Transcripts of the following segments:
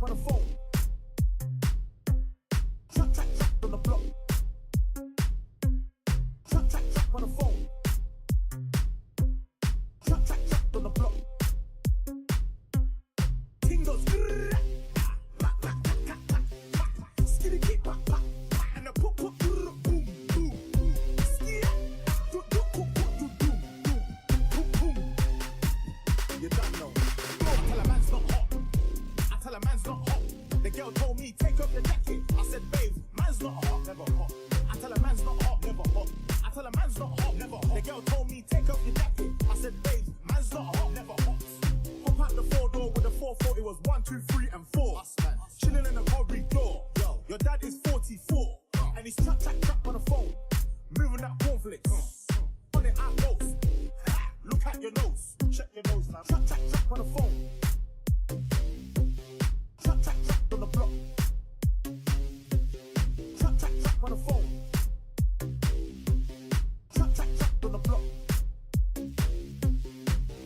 on the phone. Trap on the block. Trap on the phone. Trap on the block. Ting goes. Skitty keep pop pop. And the pop pop boom boom boom. Skitty. You don't know. Tell a man's not hot. I tell a man's not hot. The girl told me take off your jacket. I said babe, man's not hot, never hot. I tell a man's not hot, never hot. I tell a man's not hot, never hot. The girl told me take off your jacket. I said babe, man's not hot, never hot. Hop out the 4-door with a 440 was 1, 2, 3, and 4. Chilling in the corridor. Yo, your dad is 44 and he's trap on the phone, moving that cornflakes. On it out goes. Look at your nose. Check your nose now. Trap on the phone. Trap on the block. Trap on the phone. Trap on the block.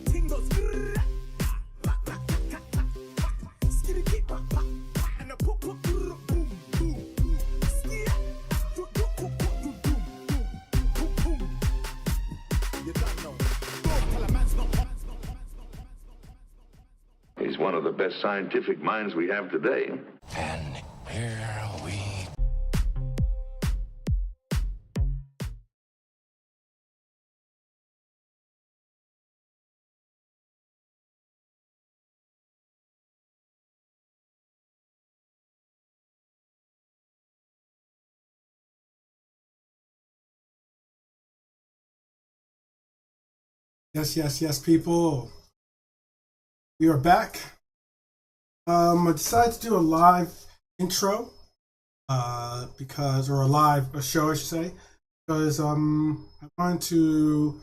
Tingles. Skitty keep pop pop. And the pop pop boom boom boom. You don't know. Tell a man's not hot. He's one of the best scientific minds we have today. And here we Yes, people. We are back. I decided to do a live intro or a show, I should say, because I wanted to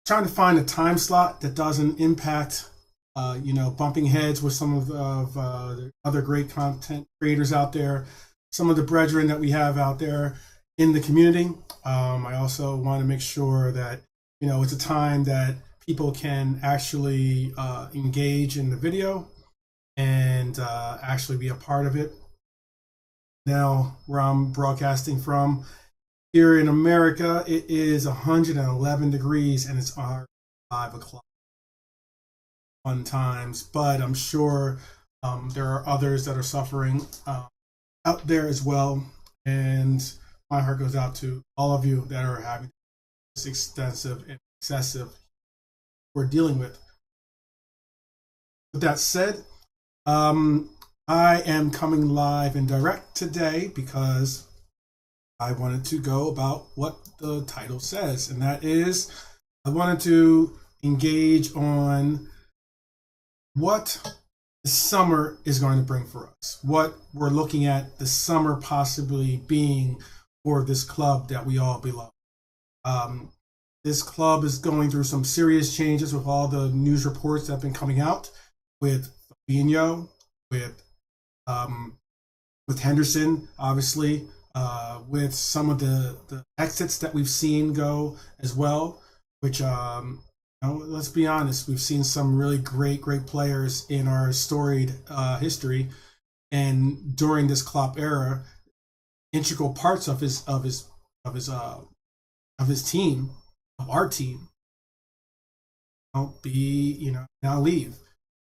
trying to find a time slot that doesn't impact, bumping heads with some of the other great content creators out there, some of the brethren that we have out there in the community. I also want to make sure that it's a time that people can actually engage in the video and actually be a part of it. Now, where I'm broadcasting from, here in America, it is 111 degrees and it's our 5 o'clock fun times, but I'm sure there are others that are suffering out there as well. And my heart goes out to all of you that are having this extensive and excessive we're dealing with. With that said, I am coming live and direct today because I wanted to go about what the title says, and that is I wanted to engage on what the summer is going to bring for us, what we're looking at the summer possibly being for this club that we all belong. This club is going through some serious changes with all the news reports that have been coming out with Fabinho, with Henderson, obviously, with some of the exits that we've seen go as well, which, let's be honest, we've seen some really great players in our storied history, and during this Klopp era, integral parts of his team, of our team, now leave.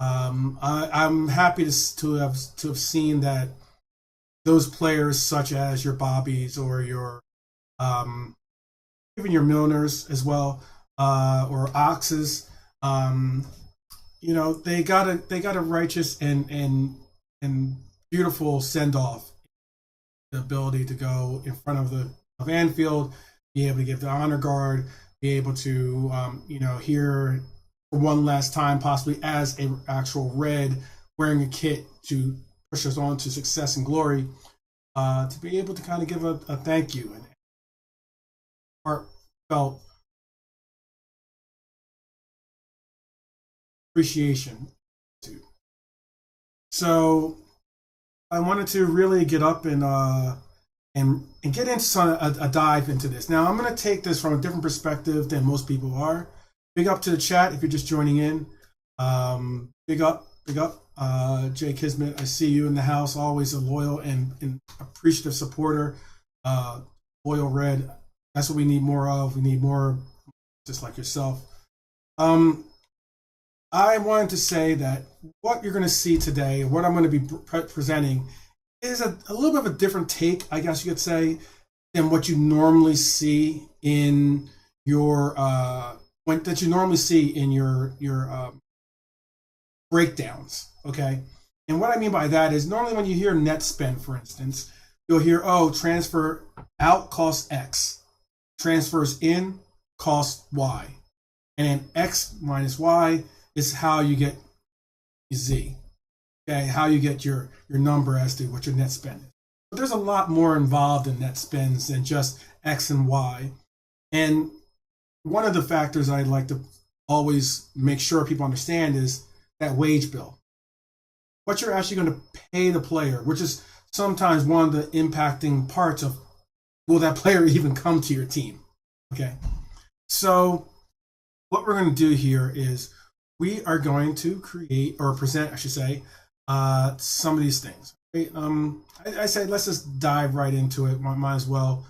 I'm happy to have seen that those players, such as your Bobbies or your even your Milners as well, or Oxes, they got a righteous and beautiful send off. The ability to go in front of Anfield, be able to give the honor guard, be able to hear for one last time, possibly as a actual Red wearing a kit to push us on to success and glory, to be able to kind of give a thank you and heartfelt appreciation to. So I wanted to really get up and get into a dive into this. Now I'm going to take this from a different perspective than most people are. Big up to the chat if you're just joining in. Big up big up. Jay Kismet, I see you in the house, always a loyal and appreciative supporter. Loyal Red, that's what we need more of. We need more just like yourself. I wanted to say that what you're going to see today, what I'm going to be presenting, is a little bit of a different take, I guess you could say, than what you normally see in your breakdowns. Okay, and what I mean by that is normally when you hear net spend, for instance, you'll hear, oh, transfer out costs X, transfers in cost Y, and then X minus Y is how you get Z. Okay, how you get your number as to what your net spend is. But there's a lot more involved in net spends than just X and Y. And one of the factors I'd like to always make sure people understand is that wage bill. What you're actually going to pay the player, which is sometimes one of the impacting parts of, will that player even come to your team? Okay, so what we're going to do here is we are going to create, or present, I should say, some of these things. Right? I say let's just dive right into it. Might as well,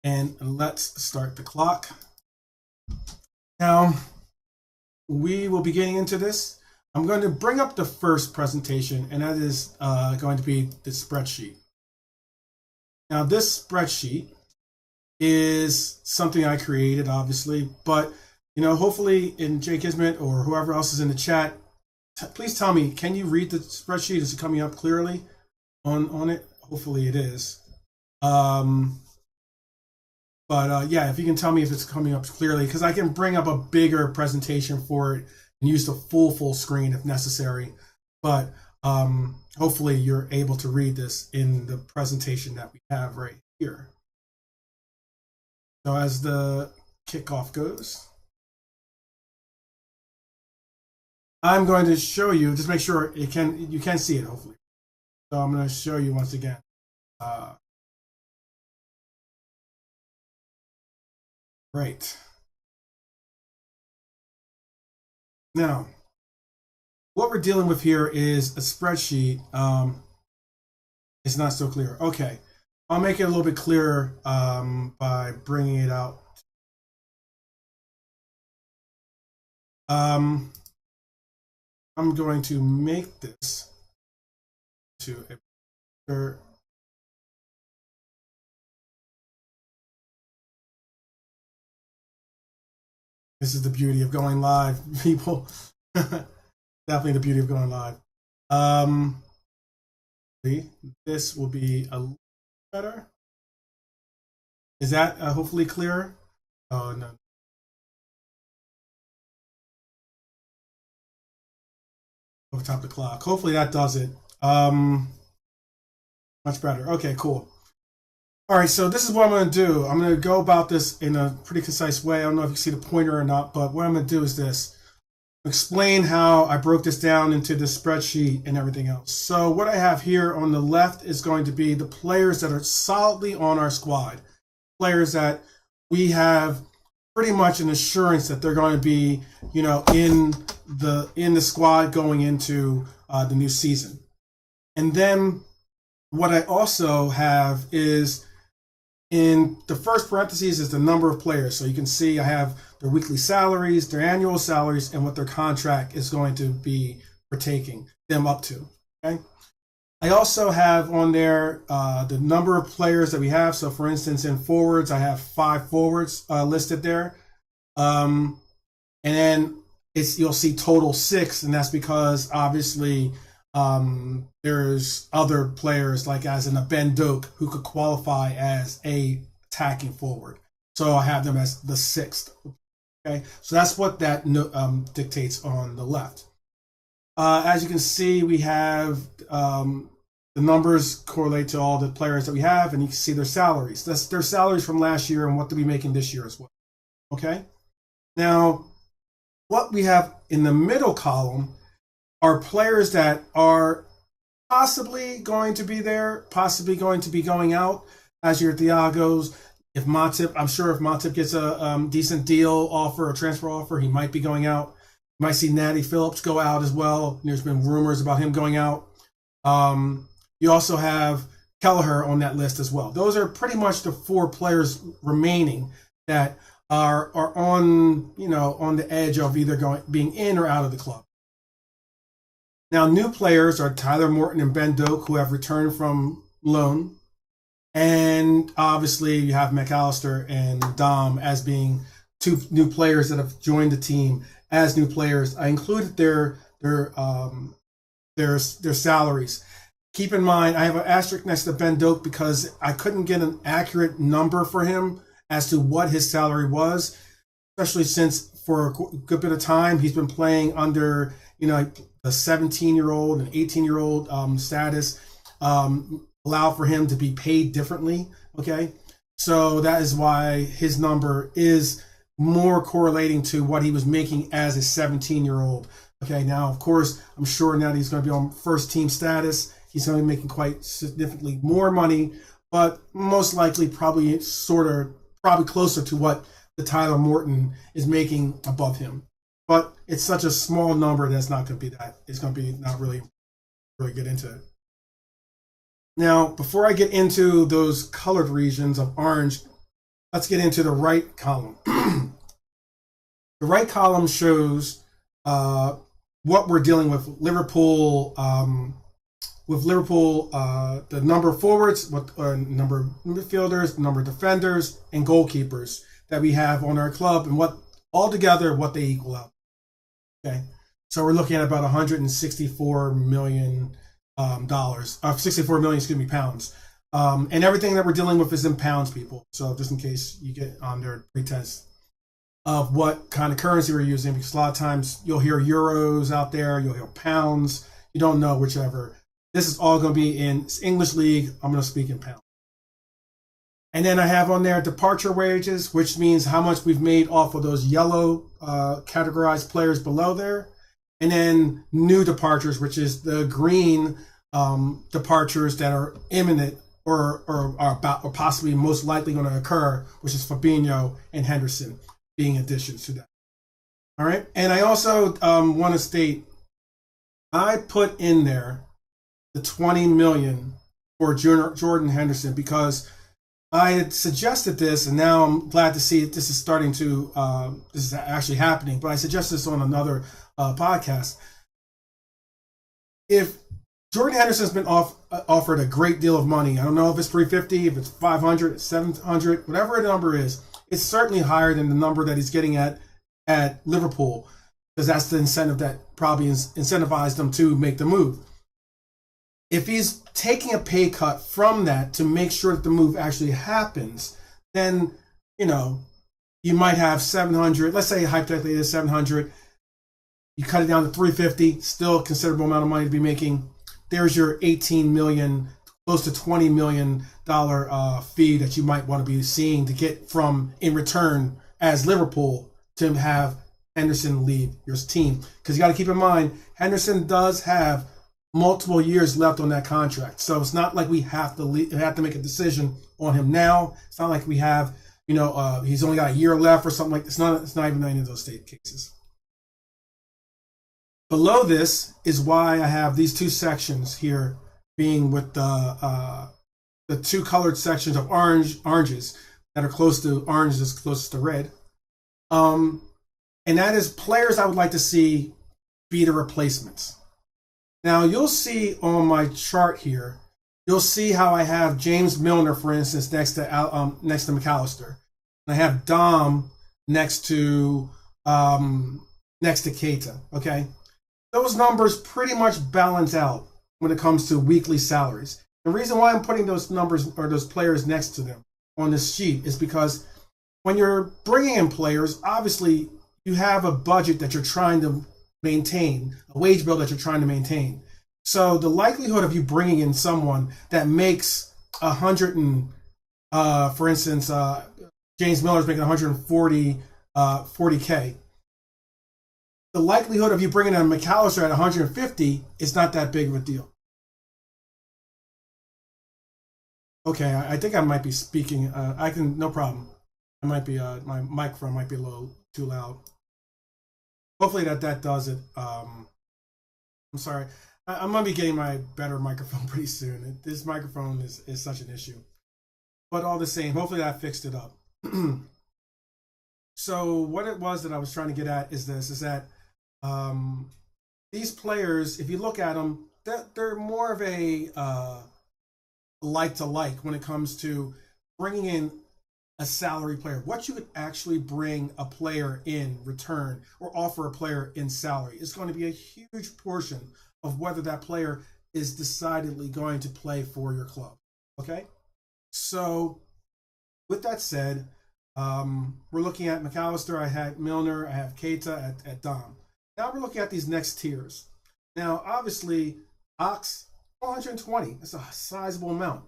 and let's start the clock. Now, we will be getting into this. I'm going to bring up the first presentation, and that is going to be the spreadsheet. Now, this spreadsheet is something I created, obviously, but hopefully in Jay Kismet or whoever else is in the chat, please tell me, can you read the spreadsheet? Is it coming up clearly on it? Hopefully it is. Yeah, if you can tell me if it's coming up clearly, because I can bring up a bigger presentation for it and use the full screen if necessary. But hopefully you're able to read this in the presentation that we have right here. So as the kickoff goes, I'm going to show you, just make sure you can see it, hopefully. So I'm going to show you once again. Right. Now, what we're dealing with here is a spreadsheet. It's not so clear. Okay, I'll make it a little bit clearer by bringing it out. I'm going to make this to a picture. This is the beauty of going live, people. Definitely the beauty of going live. This will be a little better. Is that hopefully clearer? Oh, no. Over top of the clock. Hopefully that does it. Much better. Okay, cool. All right, so this is what I'm going to do. I'm going to go about this in a pretty concise way. I don't know if you see the pointer or not, but what I'm going to do is this. Explain how I broke this down into the spreadsheet and everything else. So what I have here on the left is going to be the players that are solidly on our squad. Players that we have pretty much an assurance that they're going to be, in the squad going into the new season. And then what I also have is, in the first parentheses is the number of players. So you can see I have their weekly salaries, their annual salaries, and what their contract is going to be for taking them up to. Okay. I also have on there the number of players that we have. So for instance, in forwards, I have 5 forwards listed there. And then you'll see total 6, and that's because obviously there's other players like as in a Ben Doak who could qualify as a attacking forward. So I have them as the 6th. Okay, so that's what that dictates on the left. As you can see, we have the numbers correlate to all the players that we have, and you can see their salaries. That's their salaries from last year and what they'll be making this year as well. Okay, now what we have in the middle column are players that are possibly going to be there, possibly going to be going out, as your Thiagos. If Matip, I'm sure if Matip gets a decent deal offer, a transfer offer, he might be going out. You might see Natty Phillips go out as well. There's been rumors about him going out. You also have Kelleher on that list as well. Those are pretty much the 4 players remaining that are on on the edge of either being in or out of the club. Now, new players are Tyler Morton and Ben Doak, who have returned from loan, and obviously you have McAllister and Dom as being 2 new players that have joined the team as new players. I included their salaries. Keep in mind, I have an asterisk next to Ben Doak because I couldn't get an accurate number for him as to what his salary was, especially since for a good bit of time he's been playing under a 17-year-old and 18-year-old status, allow for him to be paid differently. Okay, so that is why his number is more correlating to what he was making as a 17-year-old. Okay, now of course I'm sure now that he's going to be on first team status, he's going to be making quite significantly more money, but most likely probably closer to what the Tyler Morton is making above him. But it's such a small number that's not going to be that. It's going to be not really get into it. Now, before I get into those colored regions of orange, let's get into the right column. The right column shows what we're dealing with Liverpool. The number of forwards, number of midfielders, number of defenders, and goalkeepers that we have on our club, and what they equal out. Okay, so we're looking at about $164 million, 64 million, pounds. And everything that we're dealing with is in pounds, people. So just in case you get under pretense of what kind of currency we're using, because a lot of times you'll hear euros out there, you'll hear pounds, you don't know whichever. This is all going to be in English League. I'm going to speak in pounds. And then I have on there departure wages, which means how much we've made off of those yellow categorized players below there. And then new departures, which is the green departures that are imminent or possibly most likely going to occur, which is Fabinho and Henderson being additions to that. All right. And I also want to state, I put in there the $20 million for Jordan Henderson because I had suggested this, and now I'm glad to see this is starting to, this is actually happening, but I suggested this on another podcast. If Jordan Henderson's been offered a great deal of money, I don't know if it's 350, if it's 500, it's 700, whatever the number is, it's certainly higher than the number that he's getting at Liverpool, because that's the incentive that probably incentivized them to make the move. If he's taking a pay cut from that to make sure that the move actually happens, then, you might have 700. Let's say hypothetically it is 700. You cut it down to 350, still a considerable amount of money to be making. There's your 18 million, close to $20 million fee that you might want to be seeing to get from in return as Liverpool to have Henderson leave your team. Because you got to keep in mind, Henderson does have multiple years left on that contract, so it's not like we have to make a decision on him now. It's not like we have, he's only got a year left or something like. It's not even any of those state cases. Below this is why I have these 2 sections here, being with the 2 colored sections of oranges that are close to orange is closest to red, and that is players I would like to see be the replacements. Now, you'll see on my chart here, you'll see how I have James Milner, for instance, next to McAllister. And I have Dom next to Keita, okay? Those numbers pretty much balance out when it comes to weekly salaries. The reason why I'm putting those numbers or those players next to them on this sheet is because when you're bringing in players, obviously you have a budget that you're trying to maintain, a wage bill that you're trying to maintain. So the likelihood of you bringing in someone that makes 100 and, for instance, James Miller's making 40K. The likelihood of you bringing in McAllister at 150 is not that big of a deal. Okay, I think I might be speaking. No problem. I might be, my microphone might be a little too loud. hopefully that does it. I'm sorry. I'm gonna be getting my better microphone pretty soon. This microphone is such an issue. But all the same, hopefully that fixed it up. So what it was that I was trying to get at is this: is that these players, if you look at them, they're more of a like to like when it comes to bringing in a salary player. What you could actually bring a player in return or offer a player in salary is going to be a huge portion of whether that player is decidedly going to play for your club. Okay? So, with that said, we're looking at McAllister, I had Milner, I have Keita at Dom. Now we're looking at these next tiers. Now, obviously, Ox, 120. That's a sizable amount.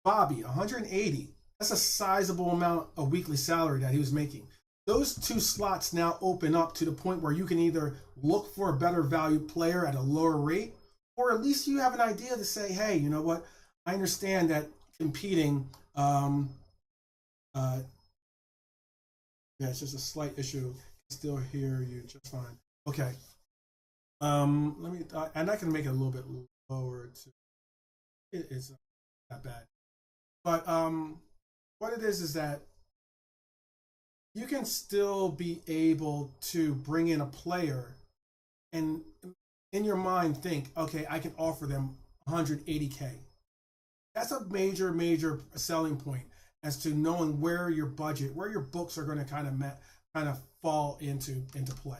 Bobby, 180. That's a sizable amount of weekly salary that he was making. Those two slots now open up to the point where you can either look for a better value player at a lower rate, or at least you have an idea to say, hey, you know what? I understand that competing, yeah, it's just a slight issue. I can still hear you just fine. Okay. Let me, and I can make it a little bit lower too. It is not bad. But what it is that you can still be able to bring in a player and in your mind think, okay, I can offer them 180K. That's a major selling point as to knowing where your budget, where your books are going to kind of fall into play.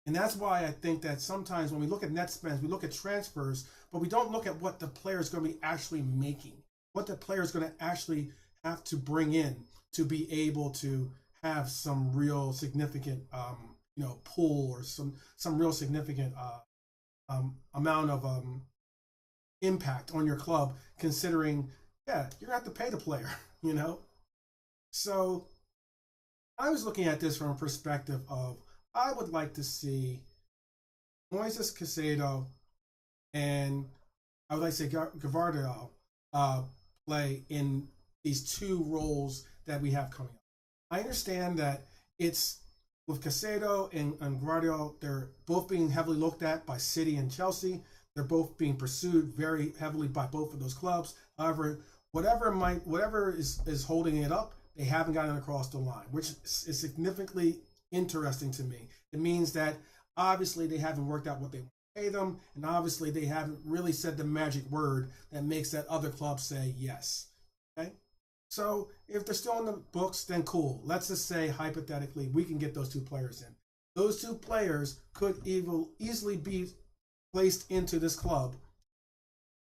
And that's why I think that sometimes when we look at net spends, we look at transfers, but we don't look at what the player is going to be actually making, what the player is going to actually have to bring in to be able to have some real significant, pull or some real significant amount of impact on your club. Considering, yeah, you're gonna have to pay the player, you know. So I was looking at this from a perspective of I would like to see Moises Caicedo and I would like to say Gavardiol play in these two roles that we have coming up. I understand that it's with Caicedo and Gavardiol, they're both being heavily looked at by City and Chelsea. They're both being pursued very heavily by both of those clubs. However, whatever is holding it up, they haven't gotten across the line, which is significantly interesting to me. It means that obviously they haven't worked out what they want to pay them, and obviously they haven't really said the magic word that makes that other club say yes. Okay? So if they're still in the books, then cool. Let's just say hypothetically we can get those two players in. Those two players could easily be placed into this club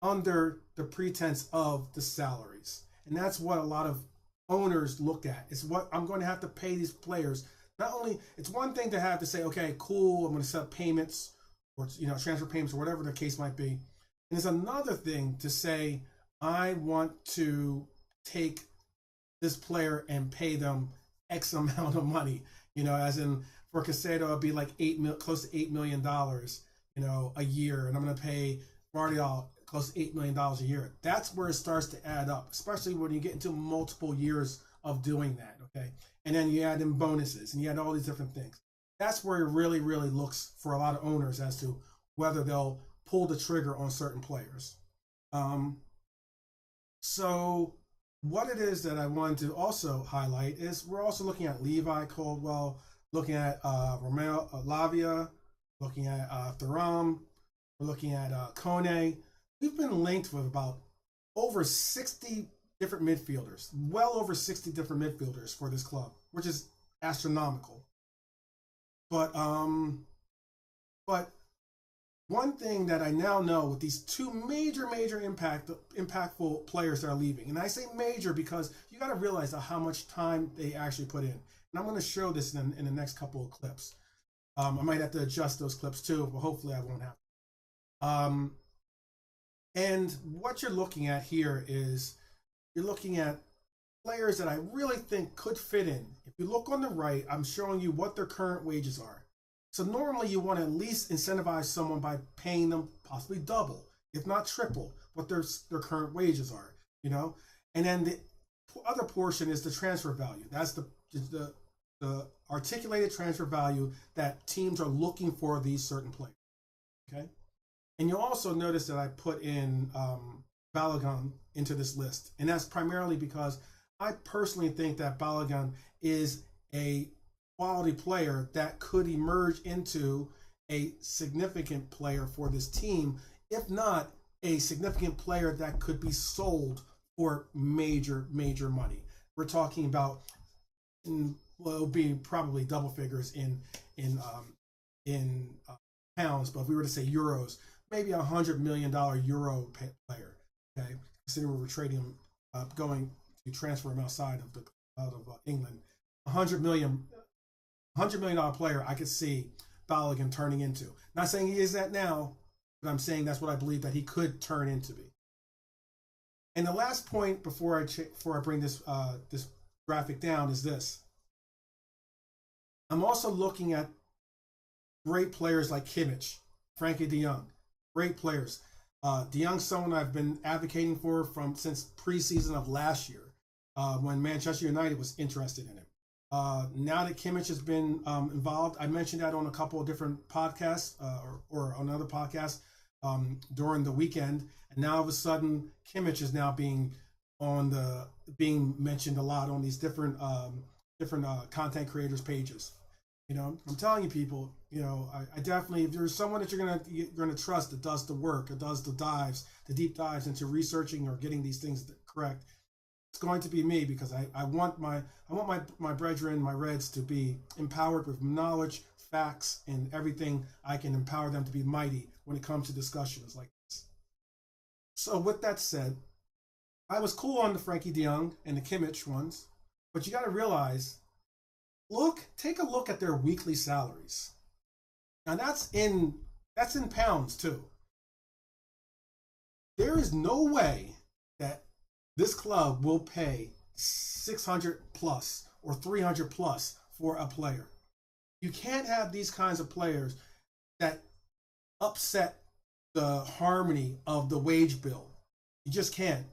under the pretense of the salaries. And that's what a lot of owners look at. It's what I'm going to have to pay these players. Not only, it's one thing to have to say, okay, cool, I'm going to set up payments or transfer payments or whatever the case might be. And it's another thing to say, I want to take this player and pay them X amount of money. As in for Caicedo, it'd be like close to $8 million, a year, and I'm going to pay Guardiola close to $8 million a year. That's where it starts to add up, especially when you get into multiple years of doing that, okay? And then you add in bonuses, and you add all these different things. That's where it really looks for a lot of owners as to whether they'll pull the trigger on certain players. So what it is that I wanted to also highlight is we're also looking at Levi Caldwell, looking at Romeo Lavia, looking at Thuram, we're looking at Kone. We've been linked with about over 60 different midfielders, well over 60 different midfielders for this club, which is astronomical. But one thing that I now know with these two major impactful players that are leaving, and I say major because you got to realize how much time they actually put in. And I'm going to show this in the next couple of clips. I might have to adjust those clips too, but hopefully I won't have to. And what you're looking at here is you're looking at players that I really think could fit in. If you look on the right, I'm showing you what their current wages are. So normally you want to at least incentivize someone by paying them possibly double, if not triple, what their current wages are, And then the other portion is the transfer value. That's the the articulated transfer value that teams are looking for these certain players. Okay, and you'll also notice that I put in Balogun into this list, and that's primarily because I personally think that Balogun is a quality player that could emerge into a significant player for this team, if not a significant player that could be sold for major money. We're talking about, well, it'll be probably double figures in pounds, but if we were to say euros, maybe $100 million euro player. Okay, considering we're trading him, going to transfer him outside of England, $100 million player I could see Balogun turning into. Not saying he is that now, but I'm saying that's what I believe that he could turn into be. And the last point before I bring this this graphic down is this. I'm also looking at great players like Kimmich, Frankie de Jong, great players. De Jong's someone I've been advocating for since preseason of last year, when Manchester United was interested in him. Now that Kimmich has been involved, I mentioned that on a couple of different podcasts or on other podcasts during the weekend, and now all of a sudden Kimmich is now being mentioned a lot on these different content creators pages. You know, I'm telling you, people. You know, I definitely, if there's someone that you're gonna trust that does the work, that does the deep dives into researching or getting these things correct, it's going to be me, because I want my brethren, my Reds, to be empowered with knowledge, facts, and everything I can empower them to be mighty when it comes to discussions like this. So with that said, I was cool on the Frankie de Jong and the Kimmich ones, but you got to realize, take a look at their weekly salaries. Now that's in pounds too. There is no way that this club will pay 600 plus or 300 plus for a player. You can't have these kinds of players that upset the harmony of the wage bill. You just can't.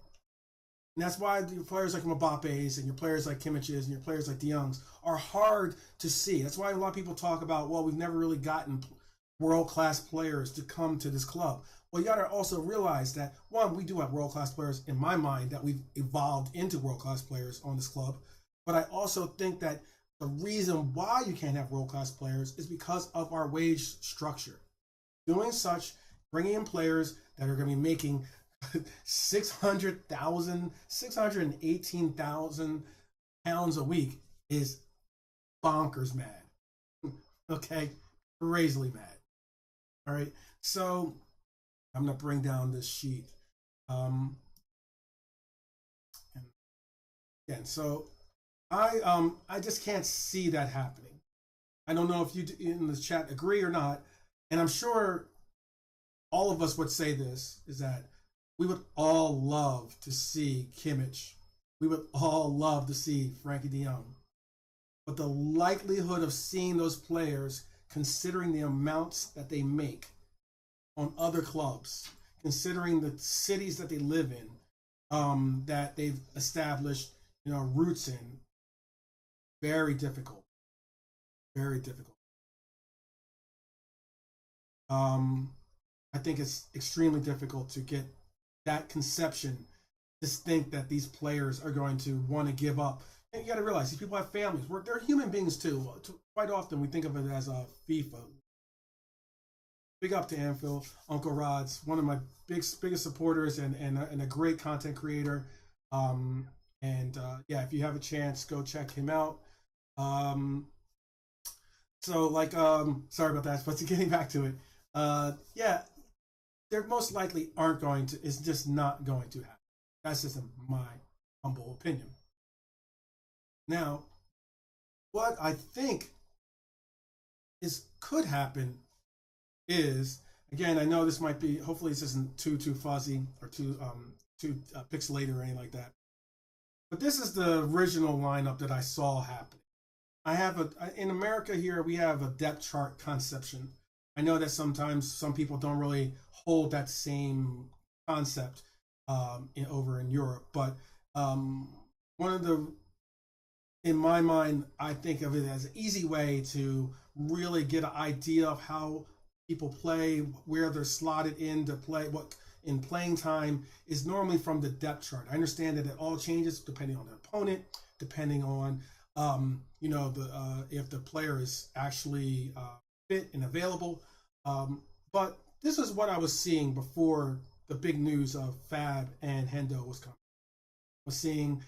And that's why your players like Mbappe's and your players like Kimmich's and your players like de Jong's are hard to see. That's why a lot of people talk about, well, we've never really gotten world-class players to come to this club. Well, you got to also realize that, one, we do have world-class players in my mind that we've evolved into world-class players on this club. But I also think that the reason why you can't have world-class players is because of our wage structure. Doing such, bringing in players that are going to be making 618,000 pounds a week is bonkers mad. Okay? Crazily mad. All right? So I'm going to bring down this sheet. And so I just can't see that happening. I don't know if you in the chat agree or not. And I'm sure all of us would say this, is that we would all love to see Kimmich. We would all love to see Frankie de Jong. But the likelihood of seeing those players, considering the amounts that they make on other clubs, considering the cities that they live in, that they've established, roots in, very difficult. Very difficult. I think it's extremely difficult to get that conception, to think that these players are going to want to give up. And you got to realize these people have families. They're human beings too. Quite often we think of it as a FIFA. Big up to Anfield, Uncle Rod's one of my biggest supporters and a great content creator. Yeah, if you have a chance, go check him out. Sorry about that, but getting back to it, yeah, they're most likely aren't going to. It's just not going to happen. That's just my humble opinion. Now, what I think could happen is, again, I know this might be, hopefully this isn't too fuzzy or too pixelated or anything like that, but this is the original lineup that I saw happen. In America here, we have a depth chart conception. I know that sometimes some people don't really hold that same concept over in Europe, but one of the in my mind, I think of it as an easy way to really get an idea of how people play, where they're slotted in to play, what in playing time is normally from the depth chart. I understand that it all changes depending on the opponent, depending on the if the player is actually fit and available. But this is what I was seeing before the big news of Fab and Hendo was coming. I was seeing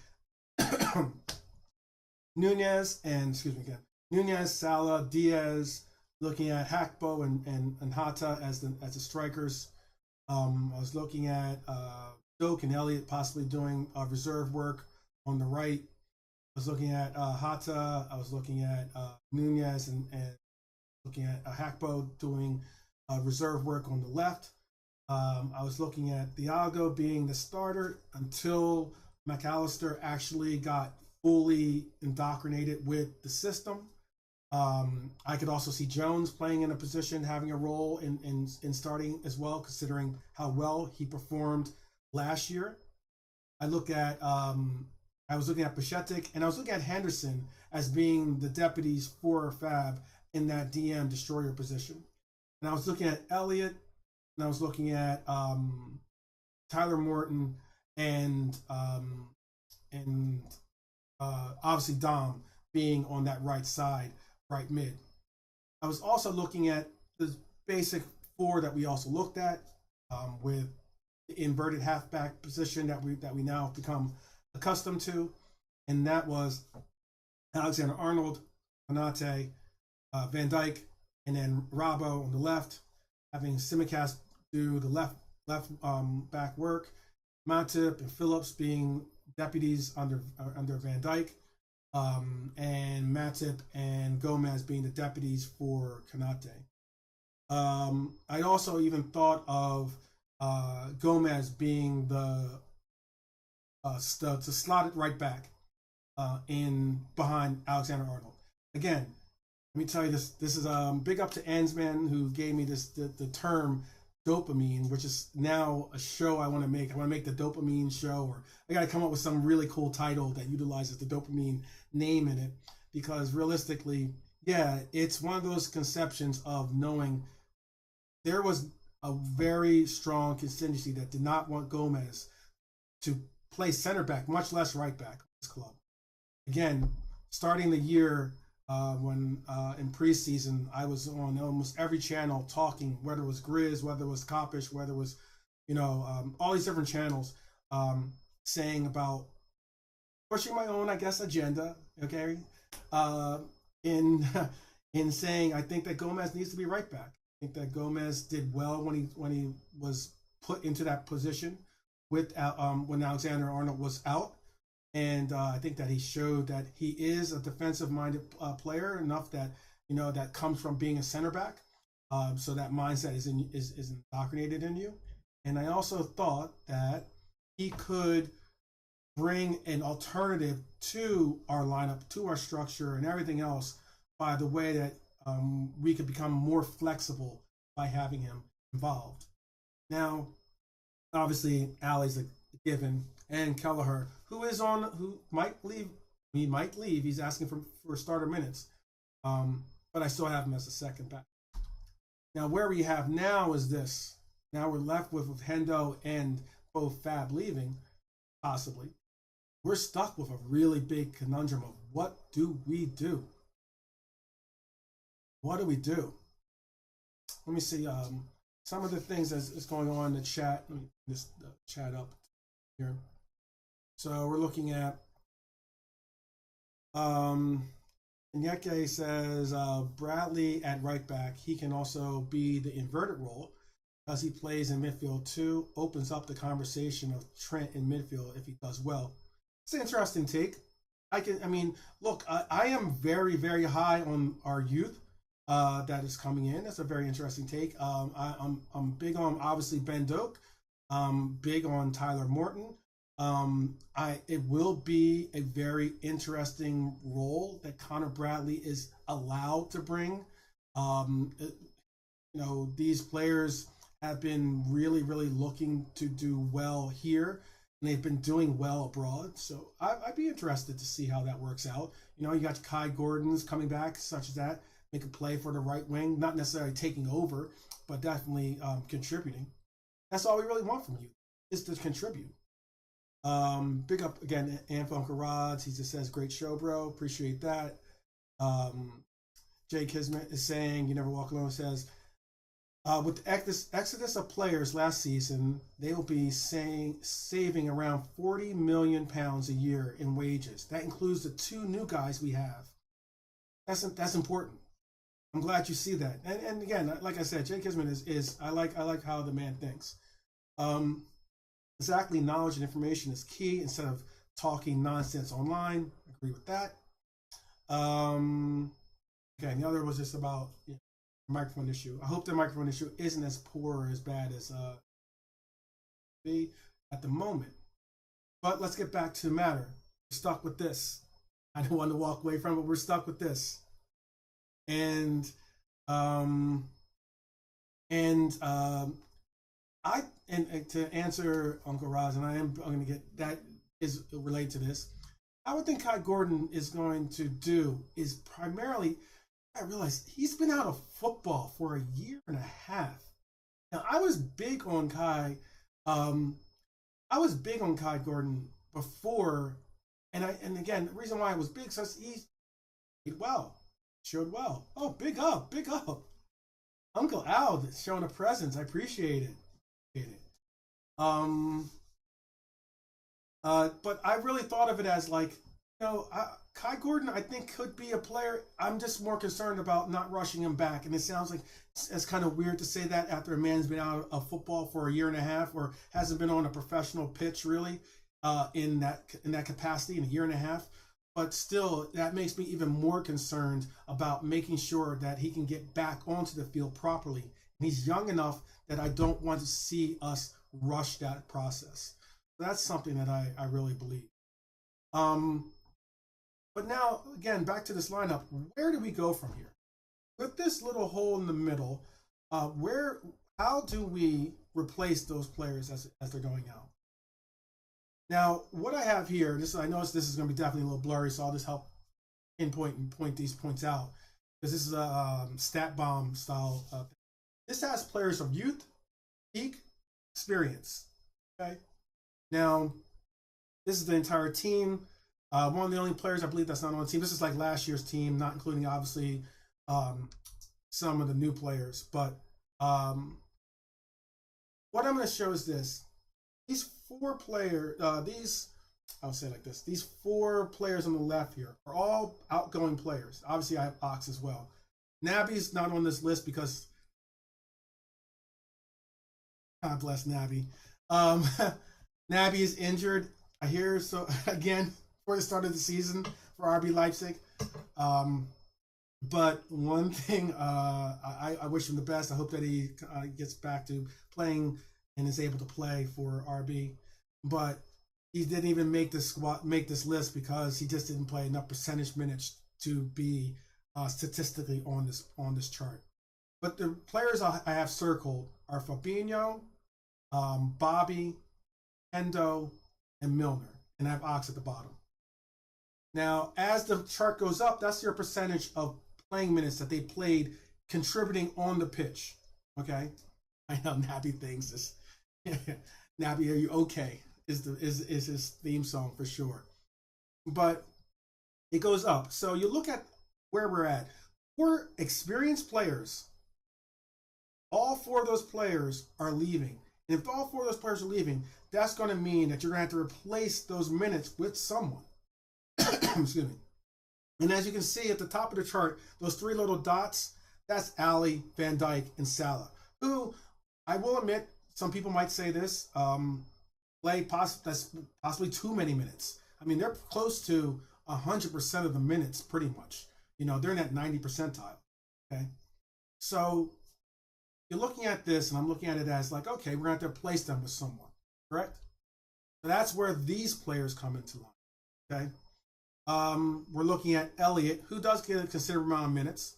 Nunez and Nunez, Salah, Diaz, looking at Hakpo and Hata as the strikers. I was looking at Doak and Elliott possibly doing reserve work on the right. I was looking at Hata. I was looking at Nunez and looking at Hakpo doing reserve work on the left. I was looking at Thiago being the starter until McAllister actually got fully indoctrinated with the system. I could also see Jones playing in a position, having a role in starting as well, considering how well he performed last year. I was looking at Pachetic, and I was looking at Henderson as being the deputies for Fab in that DM destroyer position. And I was looking at Elliott, and I was looking at Tyler Morton, and obviously Dom being on that right side, right mid. I was also looking at the basic four that we also looked at with the inverted halfback position that we now have become accustomed to, and that was Alexander Arnold, Konate, Van Dijk, and then Robbo on the left, having Simicast do the left back work, Matip and Phillips being deputies under Van Dijk, and Matip and Gomez being the deputies for Konate. I also even thought of Gomez being the slotted right back in behind Alexander Arnold. Again, let me tell you this. This is big up to Ensman who gave me the term dopamine, which is now a show I want to make. I want to make the dopamine show, or I got to come up with some really cool title that utilizes the dopamine name in it, because realistically, yeah, it's one of those conceptions of knowing there was a very strong contingency that did not want Gomez to play center back, much less right back in this club. Again, starting the year when in preseason, I was on almost every channel talking, whether it was Grizz, whether it was Kopish, whether it was, all these different channels, saying about pushing my own, I guess, agenda, okay, in saying I think that Gomez needs to be right back. I think that Gomez did well when he was put into that position with when Alexander Arnold was out. And I think that he showed that he is a defensive-minded player enough that that comes from being a center back. So that mindset is indoctrinated in you. And I also thought that he could bring an alternative to our lineup, to our structure, and everything else by the way that we could become more flexible by having him involved. Now, obviously, Ali's a given, and Kelleher, who might leave. He might leave. He's asking for starter minutes, but I still have him as a second back. Now, where we have now is this. Now we're left with Hendo and both Fab leaving, possibly. We're stuck with a really big conundrum of what do we do? What do we do? Let me see some of the things that's going on in the chat. Let me just chat up here. So we're looking at Nyeke says Bradley at right back. He can also be the inverted role as he plays in midfield too. Opens up the conversation of Trent in midfield if he does well. It's an interesting take. Look, I am very, very high on our youth that is coming in. That's a very interesting take. I'm big on obviously Ben Doak. Big on Tyler Morton. It will be a very interesting role that Connor Bradley is allowed to bring. These players have been really, really looking to do well here. and they've been doing well abroad. So I'd be interested to see how that works out. You know, you got Kai Gordon's coming back, such as that, make a play for the right wing, not necessarily taking over, but definitely contributing. That's all we really want from you, is to contribute. Big up again, Uncle Rods. He just says, "Great show, bro. Appreciate that." Jay Kismet is saying, "You never walk alone." Says, with the exodus of players last season, they will be saving around £40 million a year in wages. That includes the 2 new guys we have. That's important. I'm glad you see that. And again, like I said, Jay Kismet is I like how the man thinks. Exactly, knowledge and information is key instead of talking nonsense online. I agree with that. Okay, and the other was just about microphone issue. I hope the microphone issue isn't as poor or as bad as be at the moment. But let's get back to the matter. We're stuck with this. I don't want to walk away from it. We're stuck with this. And to answer Uncle Roz, and I'm going to get that is related to this. I would think Kai Gordon is going to do is primarily. I realized he's been out of football for a year and a half. Now I was big on Kai. I was big on Kai Gordon before, and again the reason why I was big because he did well, showed well. Oh, big up, Uncle Al showing a presence. I appreciate it. But I really thought of it as like, Kai Gordon, I think, could be a player. I'm just more concerned about not rushing him back. And it sounds like it's kind of weird to say that after a man's been out of football for a year and a half or hasn't been on a professional pitch really in that capacity in a year and a half. But still, that makes me even more concerned about making sure that he can get back onto the field properly. And he's young enough that I don't want to see us rush that process. That's something that I really believe. But now, again, back to this lineup. Where do we go from here? With this little hole in the middle, how do we replace those players as they're going out? Now, what I have here, I notice this is going to be definitely a little blurry, so I'll just help point these points out. Because this is a stat bomb style. This has players of youth, peak, experience. Okay? Now, this is the entire team. One of the only players I believe that's not on the team. This is like last year's team, not including obviously some of the new players. But what I'm going to show is this: these 4 players, I'll say it like this: these 4 players on the left here are all outgoing players. Obviously, I have Ox as well. Naby's not on this list because God bless Naby. Naby is injured. I hear so again. For the start of the season for RB Leipzig. But one thing, I wish him the best. I hope that he gets back to playing and is able to play for RB. But he didn't even make this list because he just didn't play enough percentage minutes to be statistically on this chart. But the players I have circled are Fabinho, Bobby, Hendo, and Milner. And I have Ox at the bottom. Now, as the chart goes up, that's your percentage of playing minutes that they played contributing on the pitch. Okay? I know Naby thinks this. Naby, are you okay? Is his theme song for sure. But it goes up. So you look at where we're at. 4 experienced players. All 4 of those players are leaving. And if all 4 of those players are leaving, that's going to mean that you're going to have to replace those minutes with someone. Excuse me. And as you can see at the top of the chart, those 3 little dots, that's Ali, Van Dijk, and Salah, who I will admit, some people might say this, play that's possibly too many minutes. I mean, they're close to 100% of the minutes, pretty much. They're in that 90 percentile. Okay, so you're looking at this, and I'm looking at it as like, okay, we're going to have to replace them with someone, correct? So that's where these players come into line. Okay. We're looking at Elliott, who does get a considerable amount of minutes,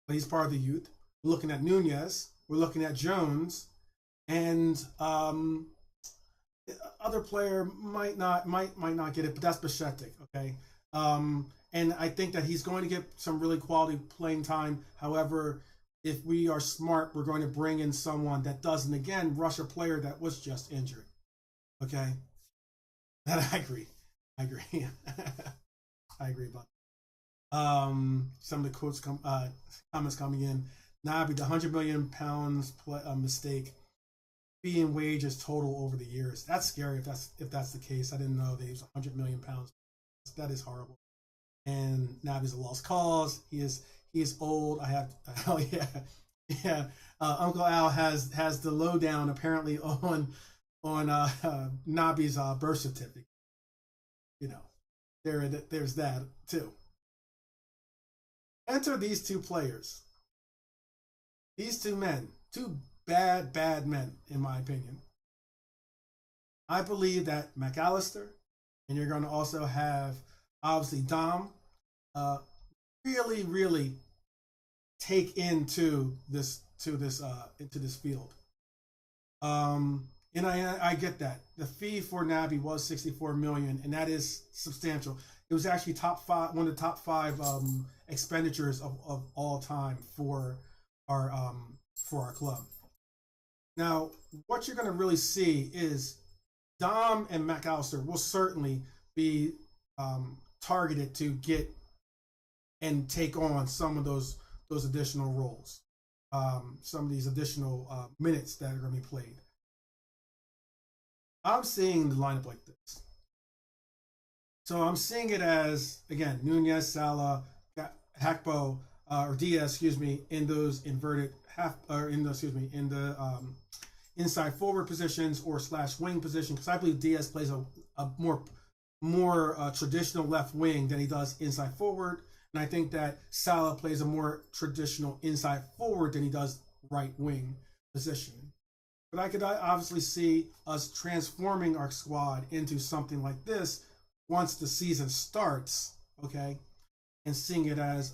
but he's part of the youth. We're looking at Nunez. We're looking at Jones. And Other player might not get it, but that's Bashetic, okay? And I think that he's going to get some really quality playing time. However, if we are smart, we're going to bring in someone that doesn't, again, rush a player that was just injured. Okay? That I agree. I agree. I agree about that. Some of the comments coming in. Nabi, the £100 million mistake, fee and wages total over the years. That's scary if that's the case. I didn't know they was £100 million. That is horrible. And Nabi's a lost cause. He is old. I have oh yeah. Uncle Al has the lowdown apparently on Nabi's birth certificate. You know, there's that too. Enter these two players. These two men, two bad men, in my opinion. I believe that McAllister, and you're going to also have obviously Dom, really take into this field. And I get that the fee for Naby was 64 million, and that is substantial. It was actually one of the top five expenditures of all time for our club. Now, what you're going to really see is Dom and McAllister will certainly be targeted to get and take on some of those additional roles, some of these additional minutes that are going to be played. I'm seeing the lineup like this. So I'm seeing it as, again, Nunez, Salah, Hakpo, or Diaz, excuse me, in those inverted in the inside forward positions or / wing position, because I believe Diaz plays a more traditional left wing than he does inside forward, and I think that Salah plays a more traditional inside forward than he does right wing position. But I could obviously see us transforming our squad into something like this once the season starts, okay, and seeing it as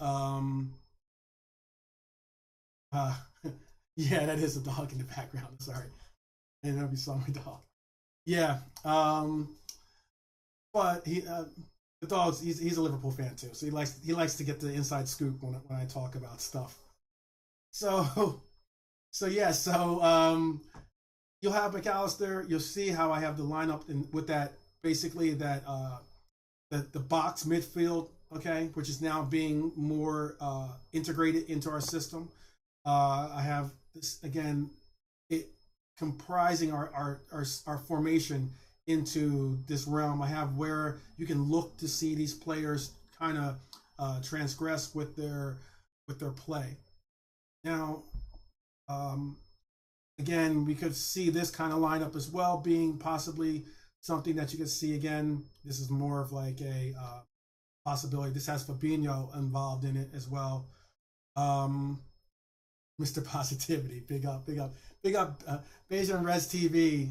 yeah, that is a dog in the background. Sorry, and that'll be saw my dog. Yeah, but the dog's he's a Liverpool fan too, so he likes to get the inside scoop when I talk about stuff. So yeah, you'll have McAllister. You'll see how I have the lineup with that basically that the box midfield, okay, which is now being more integrated into our system. I have this again, it comprising our formation into this realm. I have where you can look to see these players kind of transgress with their play. Now, again, we could see this kind of lineup as well being possibly something that you could see again. This is more of like a possibility. This has Fabinho involved in it as well. Mr. Positivity, big up, Beijing Res TV.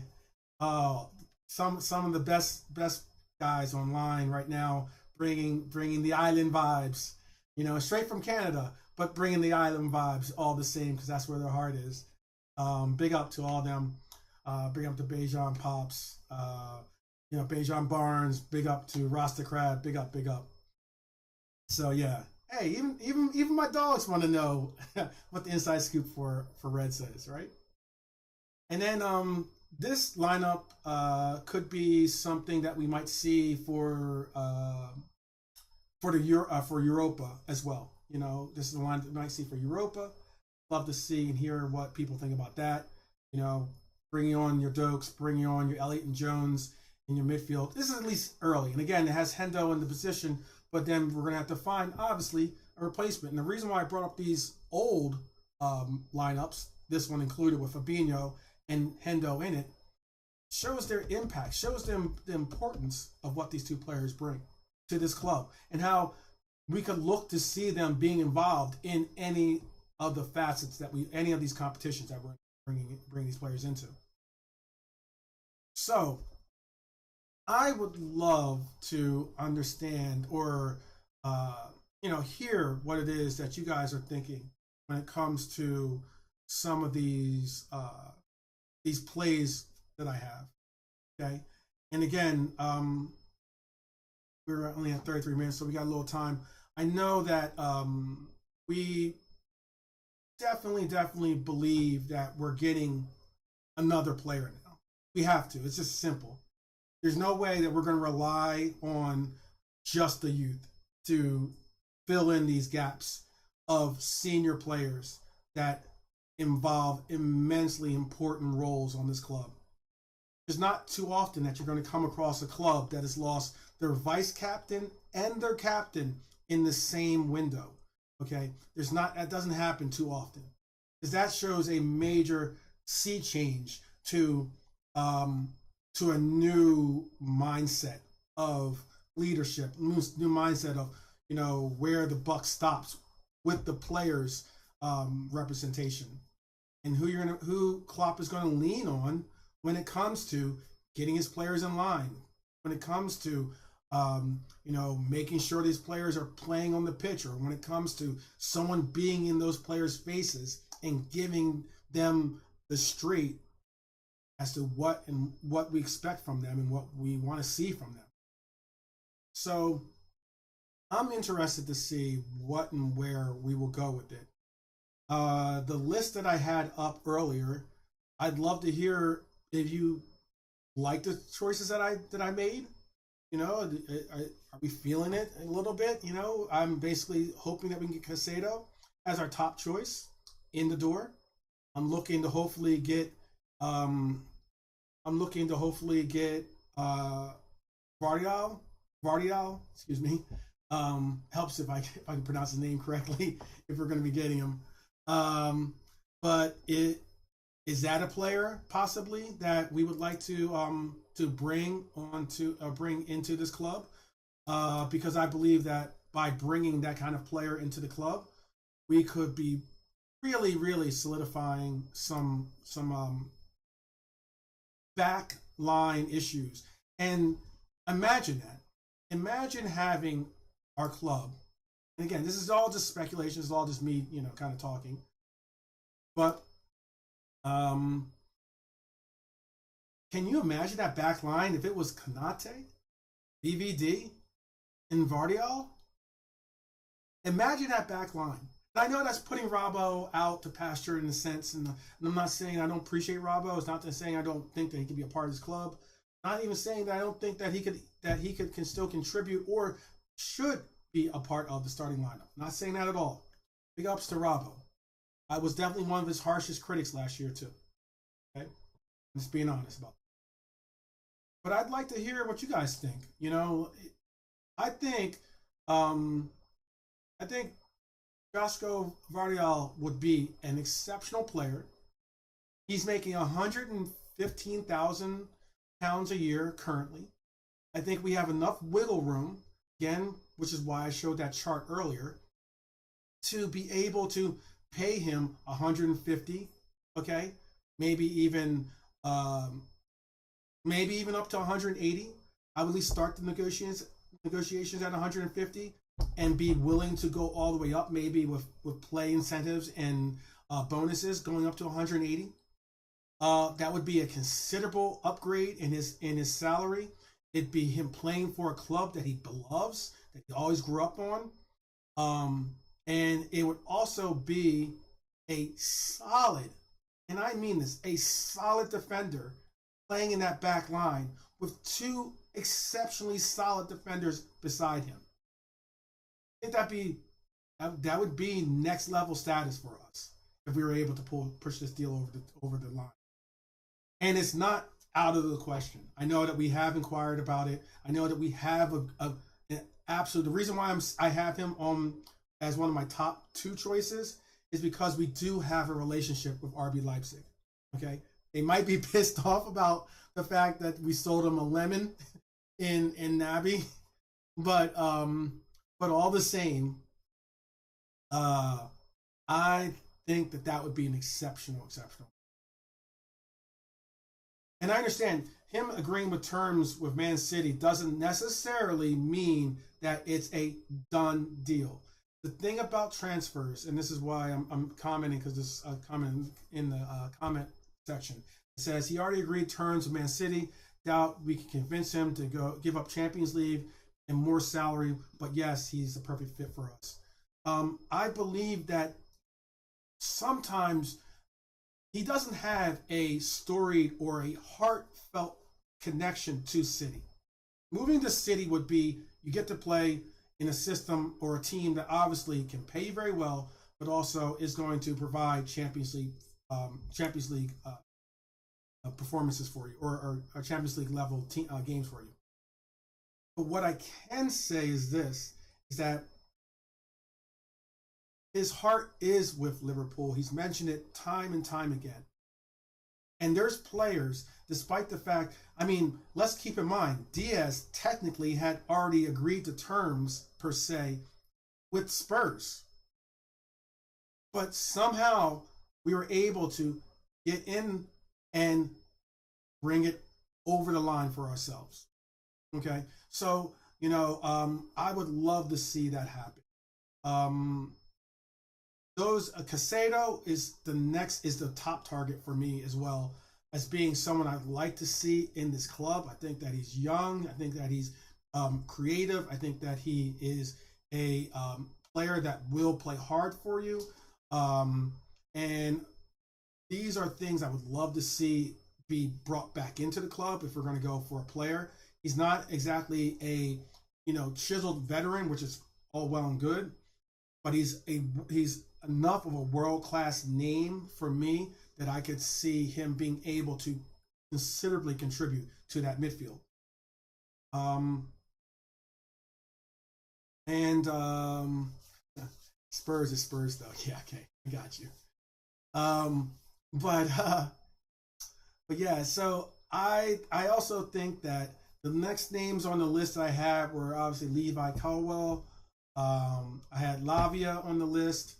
Some of the best guys online right now, bringing the island vibes, straight from Canada, but bringing the island vibes all the same because that's where their heart is. Big up to all of them. Big up to Beijing Pops. Beijing Barnes. Big up to Rasta Crab. Big up. So yeah. Hey, even my dogs want to know what the inside scoop for Red says, right? And then this lineup could be something that we might see for Europa as well. This is the line that we might see for Europa. Love to see and hear what people think about that. Bringing on your Dokes, bringing on your Elliott and Jones in your midfield. This is at least early, and again, it has Hendo in the position. But then we're going to have to find, obviously, a replacement. And the reason why I brought up these old lineups, this one included with Fabinho and Hendo in it, shows their impact, shows them the importance of what these two players bring to this club and how we could look to see them being involved in any of the facets any of these competitions that we're bringing these players into. So, I would love to understand or hear what it is that you guys are thinking when it comes to some of these plays that I have. Okay, and again, we're only at 33 minutes, so we got a little time. I know that we definitely believe that we're getting another player now. We have to. It's just simple. There's no way that we're going to rely on just the youth to fill in these gaps of senior players that involve immensely important roles on this club. There's not too often that you're going to come across a club that has lost their vice captain and their captain in the same window. Okay, that doesn't happen too often, because that shows a major sea change to a new mindset of leadership, new mindset of where the buck stops with the players' representation, and who Klopp is going to lean on when it comes to getting his players in line, when it comes to making sure these players are playing on the pitch, or when it comes to someone being in those players' faces and giving them the street as to what we expect from them and what we want to see from them. So I'm interested to see what and where we will go with it. The list that I had up earlier, I'd love to hear if you like the choices that I made. Are we feeling it a little bit? I'm basically hoping that we can get Caicedo as our top choice in the door. I'm looking to hopefully get Vardial, excuse me. Helps if I can pronounce his name correctly if we're going to be getting him. But is that a player possibly that we would like to bring into this club? Because I believe that by bringing that kind of player into the club, we could be really solidifying some back line issues. And imagine having our club, and again, this is all just speculation, this is all just me kind of talking, but can you imagine that back line if it was Konate, VVD, and Vardial? Imagine that back line. And I know that's putting Robbo out to pasture in a sense, and I'm not saying I don't appreciate Robbo. It's not saying I don't think that he can be a part of this club. Not even saying that I don't think that he can still contribute or should be a part of the starting lineup. Not saying that at all. Big ups to Robbo. I was definitely one of his harshest critics last year too. Okay, I'm just being honest about that. But I'd like to hear what you guys think. I think Josko Vardial would be an exceptional player. He's making £115,000 a year currently. I think we have enough wiggle room, again, which is why I showed that chart earlier, to be able to pay him 150, okay? Maybe even up to 180. I would at least start the negotiations at 150 and be willing to go all the way up, maybe with play incentives and bonuses going up to 180. That would be a considerable upgrade in his salary. It'd be him playing for a club that he loves, that he always grew up on. And it would also be a solid, and I mean this, a solid defender playing in that back line with two exceptionally solid defenders beside him. I think that would be next level status for us if we were able to push this deal over the line. And it's not out of the question. I know that we have inquired about it. I know that we have an absolute. The reason why I have him on as one of my top two choices is because we do have a relationship with RB Leipzig. Okay, they might be pissed off about the fact that we sold them a lemon in Naby, but all the same, I think that would be an exceptional. And I understand him agreeing with terms with Man City doesn't necessarily mean that it's a done deal. The thing about transfers, and this is why I'm commenting, because this is a comment in the comment section. It says he already agreed terms with Man City. doubt we can convince him to go give up Champions League and more salary. But yes, he's the perfect fit for us. I believe that sometimes he doesn't have a storied or a heartfelt connection to City. Moving to City would be you get to play in a system or a team that obviously can pay you very well, but also is going to provide Champions League performances for you, or Champions League level games for you. But what I can say is this: is that his heart is with Liverpool. He's mentioned it time and time again. And there's players, despite the fact, I mean, let's keep in mind, Diaz technically had already agreed to terms, per se, with Spurs. But somehow we were able to get in and bring it over the line for ourselves. Okay? So, I would love to see that happen. Casado is the top target for me as well, as being someone I'd like to see in this club. I think that he's young. I think that he's creative. I think that he is a player that will play hard for you. And these are things I would love to see be brought back into the club if we're going to go for a player. He's not exactly a chiseled veteran, which is all well and good, but he's enough of a world-class name for me that I could see him being able to considerably contribute to that midfield. Spurs is Spurs though. Yeah, okay, I got you. But yeah, so I also think that the next names on the list I have were obviously Levi Colwill. I had Lavia on the list.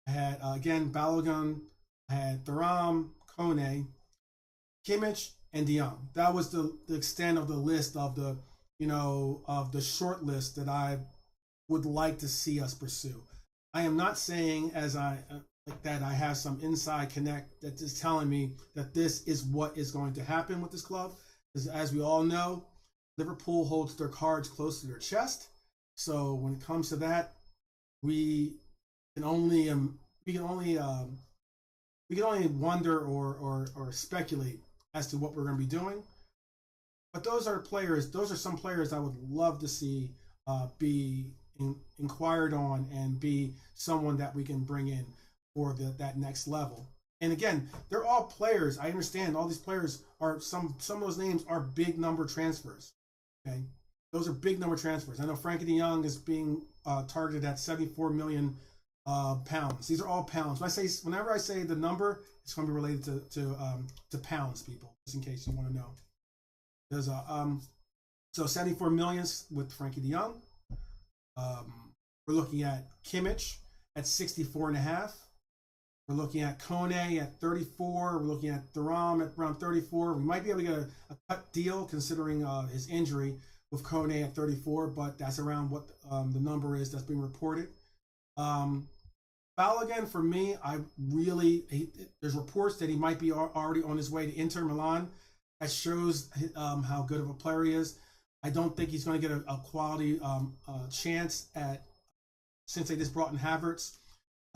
I had again Balogun. I had Thuram, Kone, Kimmich, and De Jong. That was the extent of the list of the of the short list that I would like to see us pursue. I am not saying that I have some inside connect that is telling me that this is what is going to happen with this club. Because as we all know, Liverpool holds their cards close to their chest. So when it comes to that, we can only wonder or speculate as to what we're going to be doing. But those are some players I would love to see be inquired on and be someone that we can bring in for that next level. And again, they're all players. I understand all these players are some of those names are big number transfers. Okay, those are big number transfers. I know Frankie De Jong is being targeted at 74 million pounds. These are all pounds. Whenever I say the number, it's going to be related to pounds, people. Just in case you want to know. There's so 74 million with Frankie De Jong. We're looking at Kimmich at 64.5. We're looking at Kone at 34. We're looking at Thuram at around 34. We might be able to get a cut deal considering his injury with Kone at 34, but that's around what the number is that's being reported. Balogun, for me, there's reports that he might be already on his way to Inter Milan. That shows how good of a player he is. I don't think he's going to get a quality chance since they just brought in Havertz,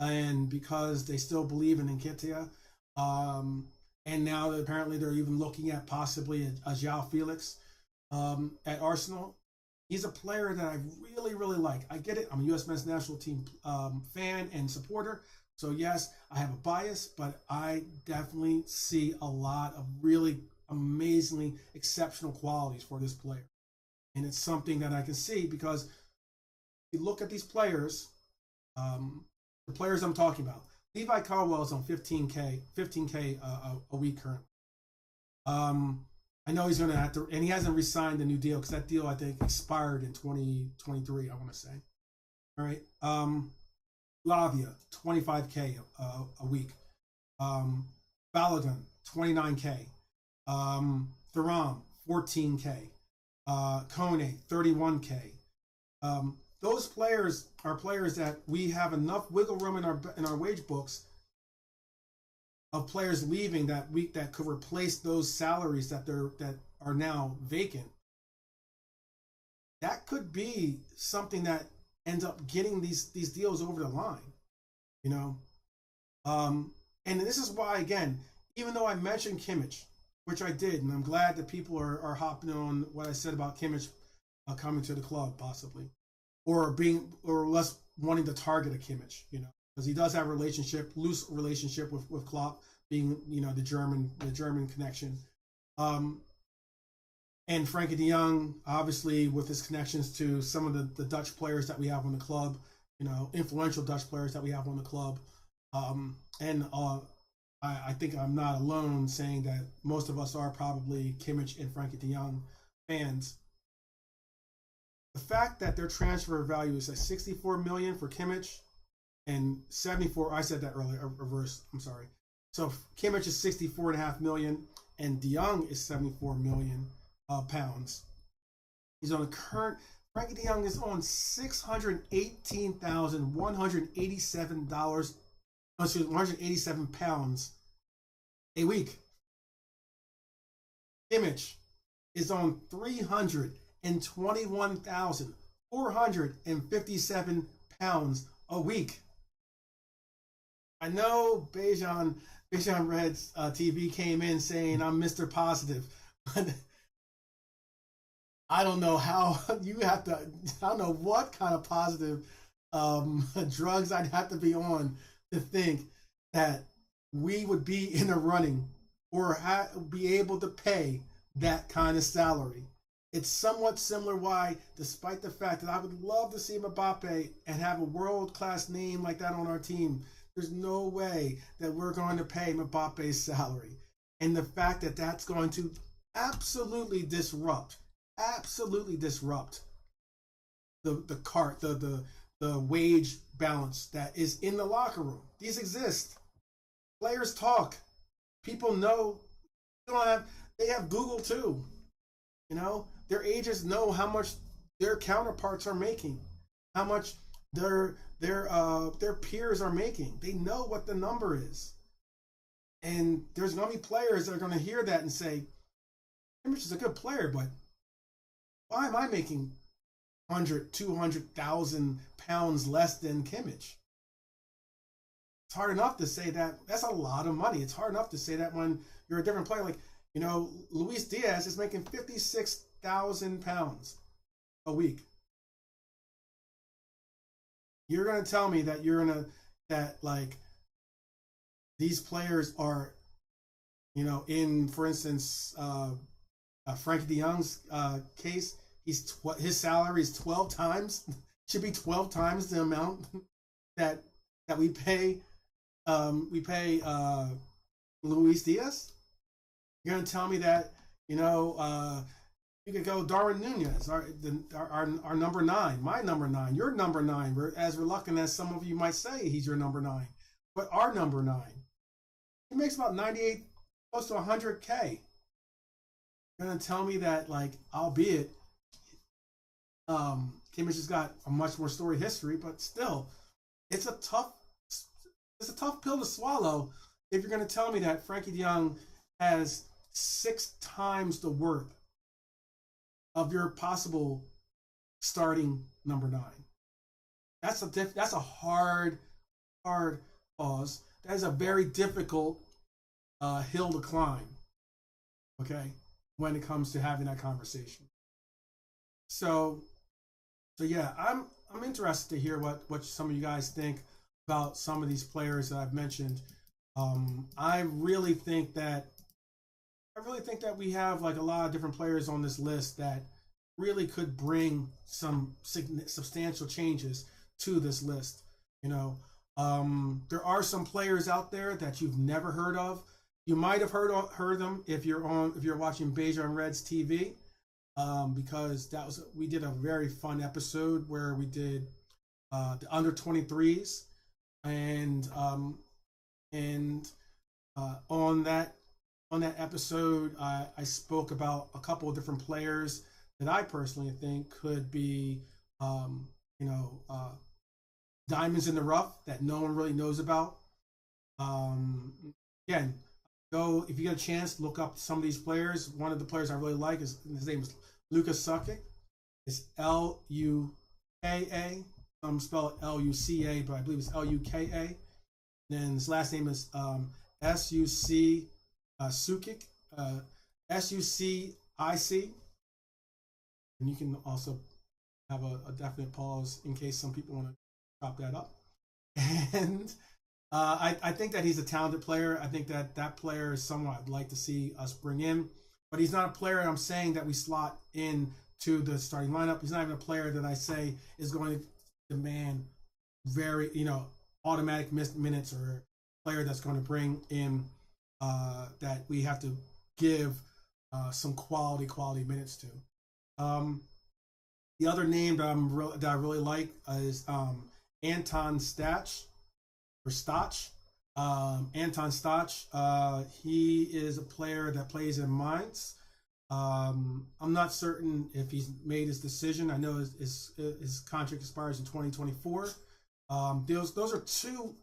and because they still believe in Nketiah. And now apparently they're even looking at possibly a João Felix at Arsenal. He's a player that I really, really like. I get it. I'm a U.S. men's national team fan and supporter. So yes, I have a bias, but I definitely see a lot of really amazingly exceptional qualities for this player. And it's something that I can see because if you look at these players, the players I'm talking about, Levi Colwill is on 15K a week currently. I know he's going to have to, and he hasn't re-signed the new deal because that deal I think expired in 2023. I want to say. All right, Lavia 25K a week. Balogun 29K. Thuram 14K. Kone 31K. Those players are players that we have enough wiggle room in our wage books of players leaving that week that could replace those salaries that are now vacant, that could be something that ends up getting these deals over the line. You know, and this is why, again, even though I mentioned Kimmich, which I did, and I'm glad that people are hopping on what I said about Kimmich coming to the club, possibly, or less wanting to target a Kimmich, you know, because he does have a loose relationship with Klopp, being, you know, the German connection, and Frankie De Jong, obviously, with his connections to some of the Dutch players that we have on the club, you know, influential Dutch players that we have on the club, and I think I'm not alone saying that most of us are probably Kimmich and Frankie De Jong fans. The fact that their transfer value is at 64 million for Kimmich and 74, I said that earlier, reverse, I'm sorry. So Kimmich is 64.5 million and De Jong is 74 million pounds. He's on a current, Frankie De Jong is on $618,187, excuse me, 187 pounds a week. Kimmich is on 321,457 pounds a week. I know Bejan Red's TV came in saying I'm Mr. Positive, but I don't know how you have to. I don't know what kind of positive drugs I'd have to be on to think that we would be in a running or be able to pay that kind of salary. It's somewhat similar why, despite the fact that I would love to see Mbappe and have a world-class name like that on our team, there's no way that we're going to pay Mbappe's salary. And the fact that that's going to absolutely disrupt the wage balance that is in the locker room. These exist. Players talk. People know. They have Google too. You know, their agents know how much their counterparts are making, how much their peers are making. They know what the number is. And there's going to be players that are going to hear that and say, Kimmich is a good player, but why am I making 100, 200,000 pounds less than Kimmich? It's hard enough to say that. That's a lot of money. It's hard enough to say that when you're a different player. Like, you know, Luis Diaz is making 56,000 pounds a week. You're going to tell me that these players are, you know, in, for instance, Frankie De Jong's case, his salary is 12 times, should be 12 times the amount that we pay Luis Diaz. You're gonna tell me that, you know, you could go Darwin Nunez, our number 9, my number 9, your number 9. We're as reluctant as some of you might say he's your number 9, but our number 9, he makes about 98, close to 100K. You're gonna tell me that, like, albeit Kimmich has got a much more storied history, but still, it's a tough pill to swallow if you're gonna tell me that Frankie De Jong has 6 times the worth of your possible starting number 9. That's a hard pause. That is a very difficult hill to climb. Okay, when it comes to having that conversation. So yeah, I'm interested to hear what some of you guys think about some of these players that I've mentioned. I really think that we have like a lot of different players on this list that really could bring some substantial changes to this list. You know, there are some players out there that you've never heard of. You might have heard them if you're watching Bejan Red's TV, because we did a very fun episode where we did the under 23s, and on that episode, I spoke about a couple of different players that I personally think could be, diamonds in the rough that no one really knows about. Again, go if you get a chance, look up some of these players. One of the players I really like is his name is Lucas Sukic. It's Luka. Some spell it Luca, but I believe it's Luka. Then his last name is Suc Sukic, Sucic. And you can also have a definite pause in case some people want to chop that up. And I think that he's a talented player. I think that that player is someone I'd like to see us bring in. But he's not a player I'm saying that we slot in to the starting lineup. He's not even a player that I say is going to demand very, automatic minutes, or a player that's going to bring in that we have to give some quality minutes to. The other name that I really like is Anton Stach or Stach. Anton Stach. He is a player that plays in Mainz. I'm not certain if he's made his decision. I know his contract expires in 2024. Those are two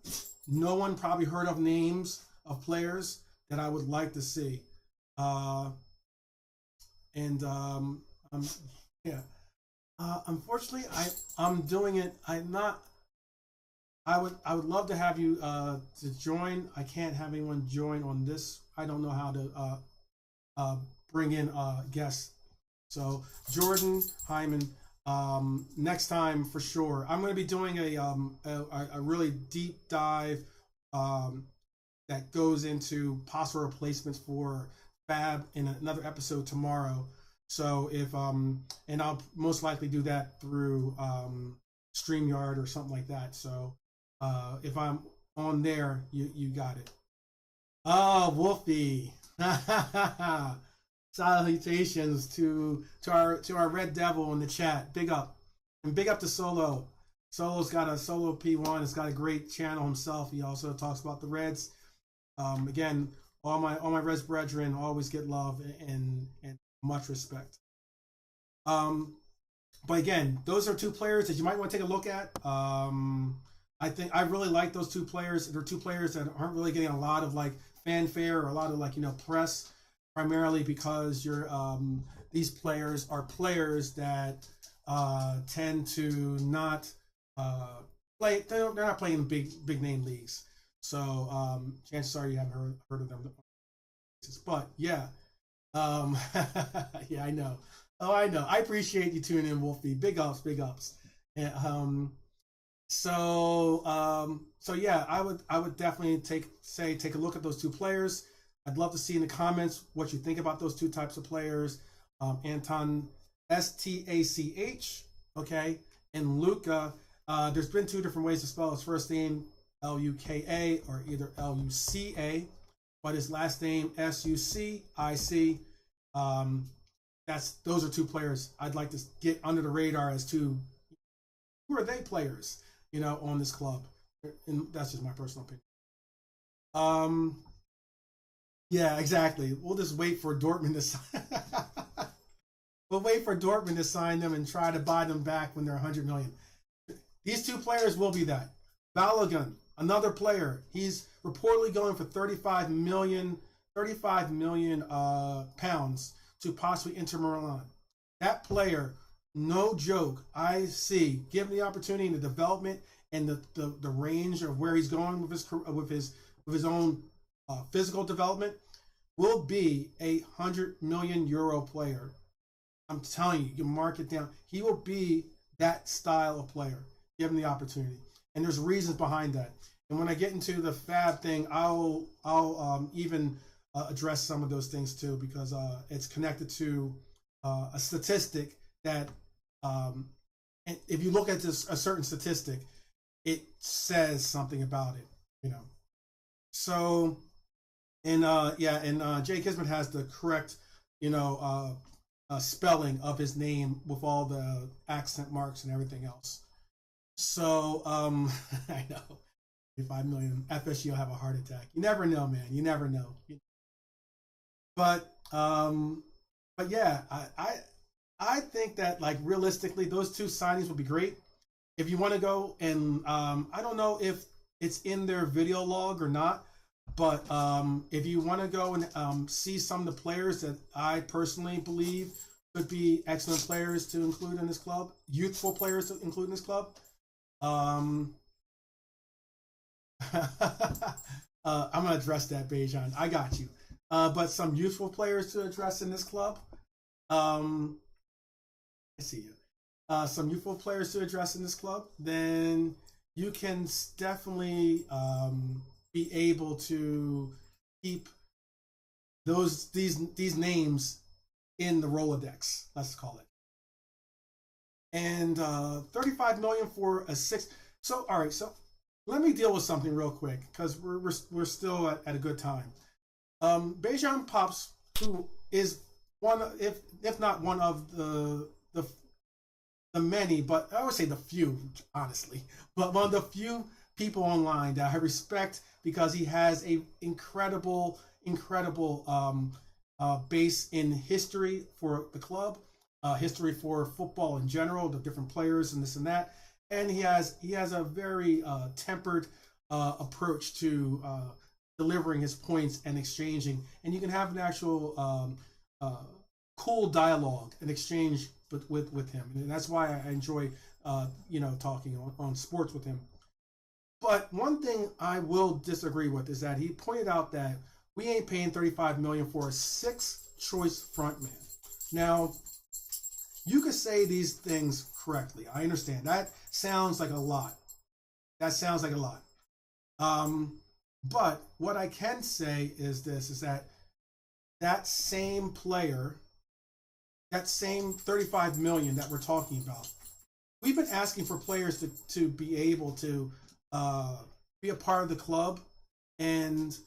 no one probably heard of names of players that I would like to see. Unfortunately, I'm doing it. I'm not. I would love to have you to join. I can't have anyone join on this. I don't know how to bring in guests. So Jordan Hyman, next time for sure. I'm going to be doing a really deep dive that goes into possible replacements for Fab in another episode tomorrow. So if and I'll most likely do that through StreamYard or something like that. So if I'm on there, you got it. Oh, Wolfie. Salutations to our Red Devil in the chat. Big up. And big up to Solo. Solo's got a Solo P1. Has got a great channel himself. He also talks about the Reds. Again, all my Reds brethren always get love and much respect. But again, those are two players that you might want to take a look at. I think I really like those two players. They're two players that aren't really getting a lot of like fanfare or a lot of press, primarily because these players are players that tend to not play. They're not playing in big name leagues. So chances are you haven't heard of them. But yeah. Yeah, I know. Oh, I know. I appreciate you tuning in, Wolfie. Big ups. And, so yeah, I would definitely take a look at those two players. I'd love to see in the comments what you think about those two types of players. Anton Stach, okay, and Luka. There's been two different ways to spell his first name, Luka or either Luca, but his last name Sucic. Those are two players I'd like to get under the radar as to who are they players, on this club. And that's just my personal opinion. Yeah, exactly. We'll just wait for Dortmund to sign. We'll wait for Dortmund to sign them and try to buy them back when they're 100 million. These two players will be that. Balogun, another player. He's reportedly going for 35 million pounds to possibly Inter Milan. That player, no joke. I see. Given the opportunity and the development and the range of where he's going with his own physical development, will be a €100 million player. I'm telling you, you can mark it down. He will be that style of player, given the opportunity. And there's reasons behind that. And when I get into the Fab thing, I'll even address some of those things too, because it's connected to a statistic that, if you look at a certain statistic, it says something about it, So, and Jay Kismet has the correct, spelling of his name with all the accent marks and everything else. So, I know. 5 million FSU will have a heart attack. You never know, man. You never know. But yeah, I think that, like, realistically, those two signings would be great. If you want to go and I don't know if it's in their video log or not, But if you want to go and see some of the players that I personally believe could be excellent players to include in this club, youthful players to include in this club, I'm going to address that, Bejan. I got you. But some youthful players to address in this club. I see you. Some youthful players to address in this club. Then you can definitely be able to keep these names in the Rolodex. Let's call it. And 35 million for a six. So all right. So let me deal with something real quick because we're still at a good time. Bejan Pops, who is one, if not one of the many, but I would say the few, honestly, but one of the few people online that I respect because he has a incredible base in history for the club, history for football in general, the different players and this and that, and he has a very tempered approach to delivering his points and exchanging, and you can have an actual cool dialogue and exchange with him, and that's why I enjoy talking on sports with him. But one thing I will disagree with is that he pointed out that we ain't paying 35 million for a sixth choice frontman. Now, you could say these things correctly. I understand. That sounds like a lot. But what I can say is this, is that same player, that same 35 million that we're talking about, we've been asking for players to be able to be a part of the club, and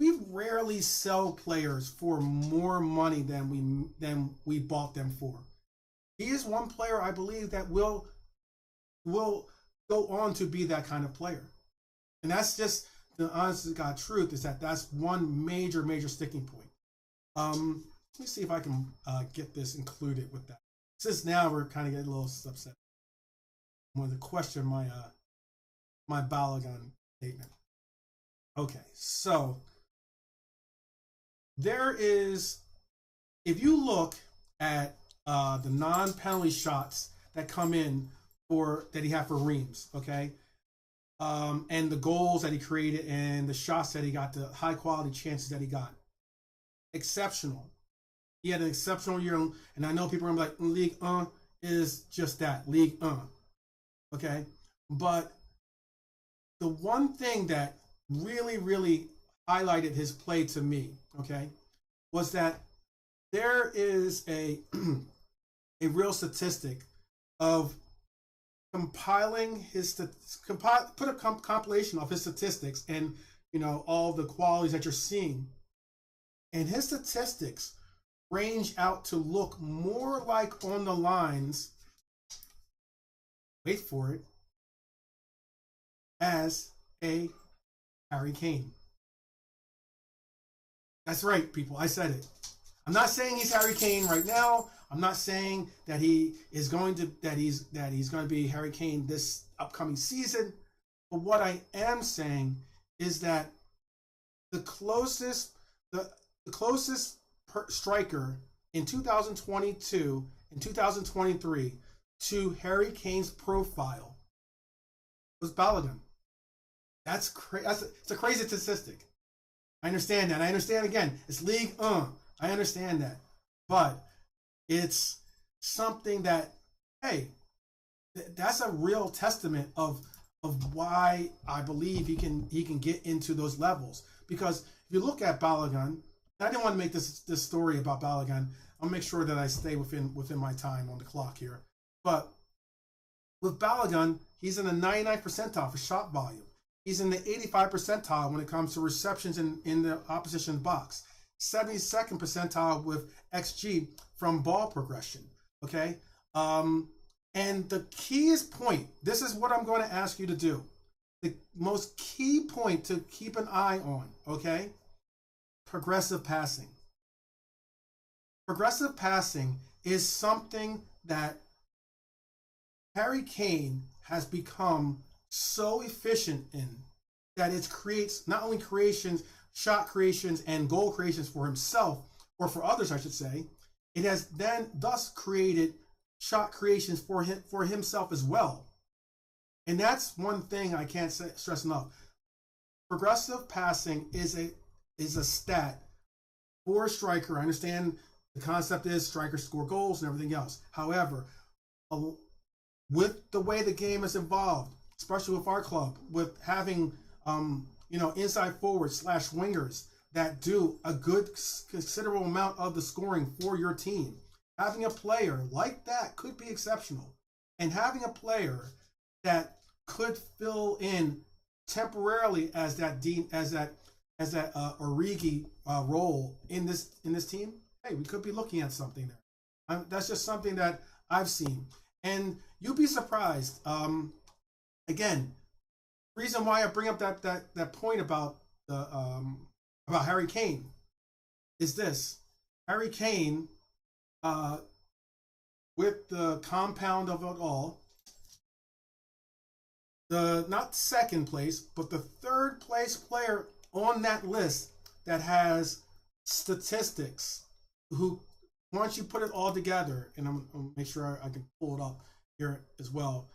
we rarely sell players for more money than we bought them for. He is one player I believe that will go on to be that kind of player, and that's just the honest to God truth. Is that's one major sticking point. Let me see if I can get this included with that. Since now we're kind of getting a little upset. I wanted to question my Balogun statement. Okay, so there is, if you look at the non-penalty shots that come in that he had for Reims, okay, and the goals that he created and the shots that he got, the high quality chances that he got, exceptional. He had an exceptional year, and I know people are gonna be like, League 1 is just that, League 1, okay, but the one thing that really highlighted his play to me, okay, was that there is a real statistic of compiling put a compilation of his statistics and all the qualities that you're seeing, and his statistics range out to look more like on the lines, wait for it, as a Harry Kane. That's right, people. I said it. I'm not saying he's Harry Kane right now. I'm not saying that he's going to be Harry Kane this upcoming season. But what I am saying is that the closest striker in 2022 and 2023 to Harry Kane's profile was Balogun. It's a crazy statistic. I understand that. I understand, again, it's League 1. I understand that. But it's something that, hey, that's a real testament of why I believe he can get into those levels. Because if you look at Balogun, I didn't want to make this story about Balogun. I'll make sure that I stay within my time on the clock here. But with Balogun, he's in the 99th percentile for shot volume. He's in the 85th percentile when it comes to receptions in the opposition box. 72nd percentile with XG from ball progression. Okay? And the keyest point, this is what I'm going to ask you to do. The most key point to keep an eye on, okay? Progressive passing. Progressive passing is something that Harry Kane has become so efficient in that it creates not only creations, shot creations, and goal creations for himself, or for others, I should say. It has then thus created shot creations for himself as well. And that's one thing I can't stress enough. Progressive passing is a stat for a striker. I understand the concept is strikers score goals and everything else. However, with the way the game is involved, especially with our club, with having inside forwards / wingers that do a good considerable amount of the scoring for your team, having a player like that could be exceptional. And having a player that could fill in temporarily as that Origi role in this team, hey, we could be looking at something there. That's just something that I've seen, and you'll be surprised. Again, reason why I bring up that point about Harry Kane is this: Harry Kane, with the compound of it all, the not second place, but the third place player on that list that has statistics, who, once you put it all together, and I'm gonna make sure I can pull it up here as well.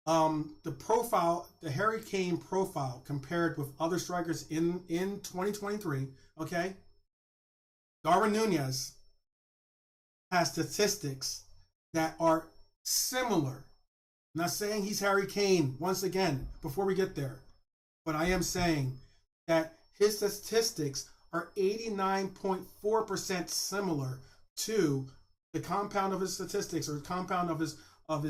The Harry Kane profile compared with other strikers in 2023, okay? Darwin Nunez has statistics that are similar. I'm not saying he's Harry Kane, once again, before we get there, but I am saying that his statistics are 89.4% similar to the compound of his statistics, or compound of his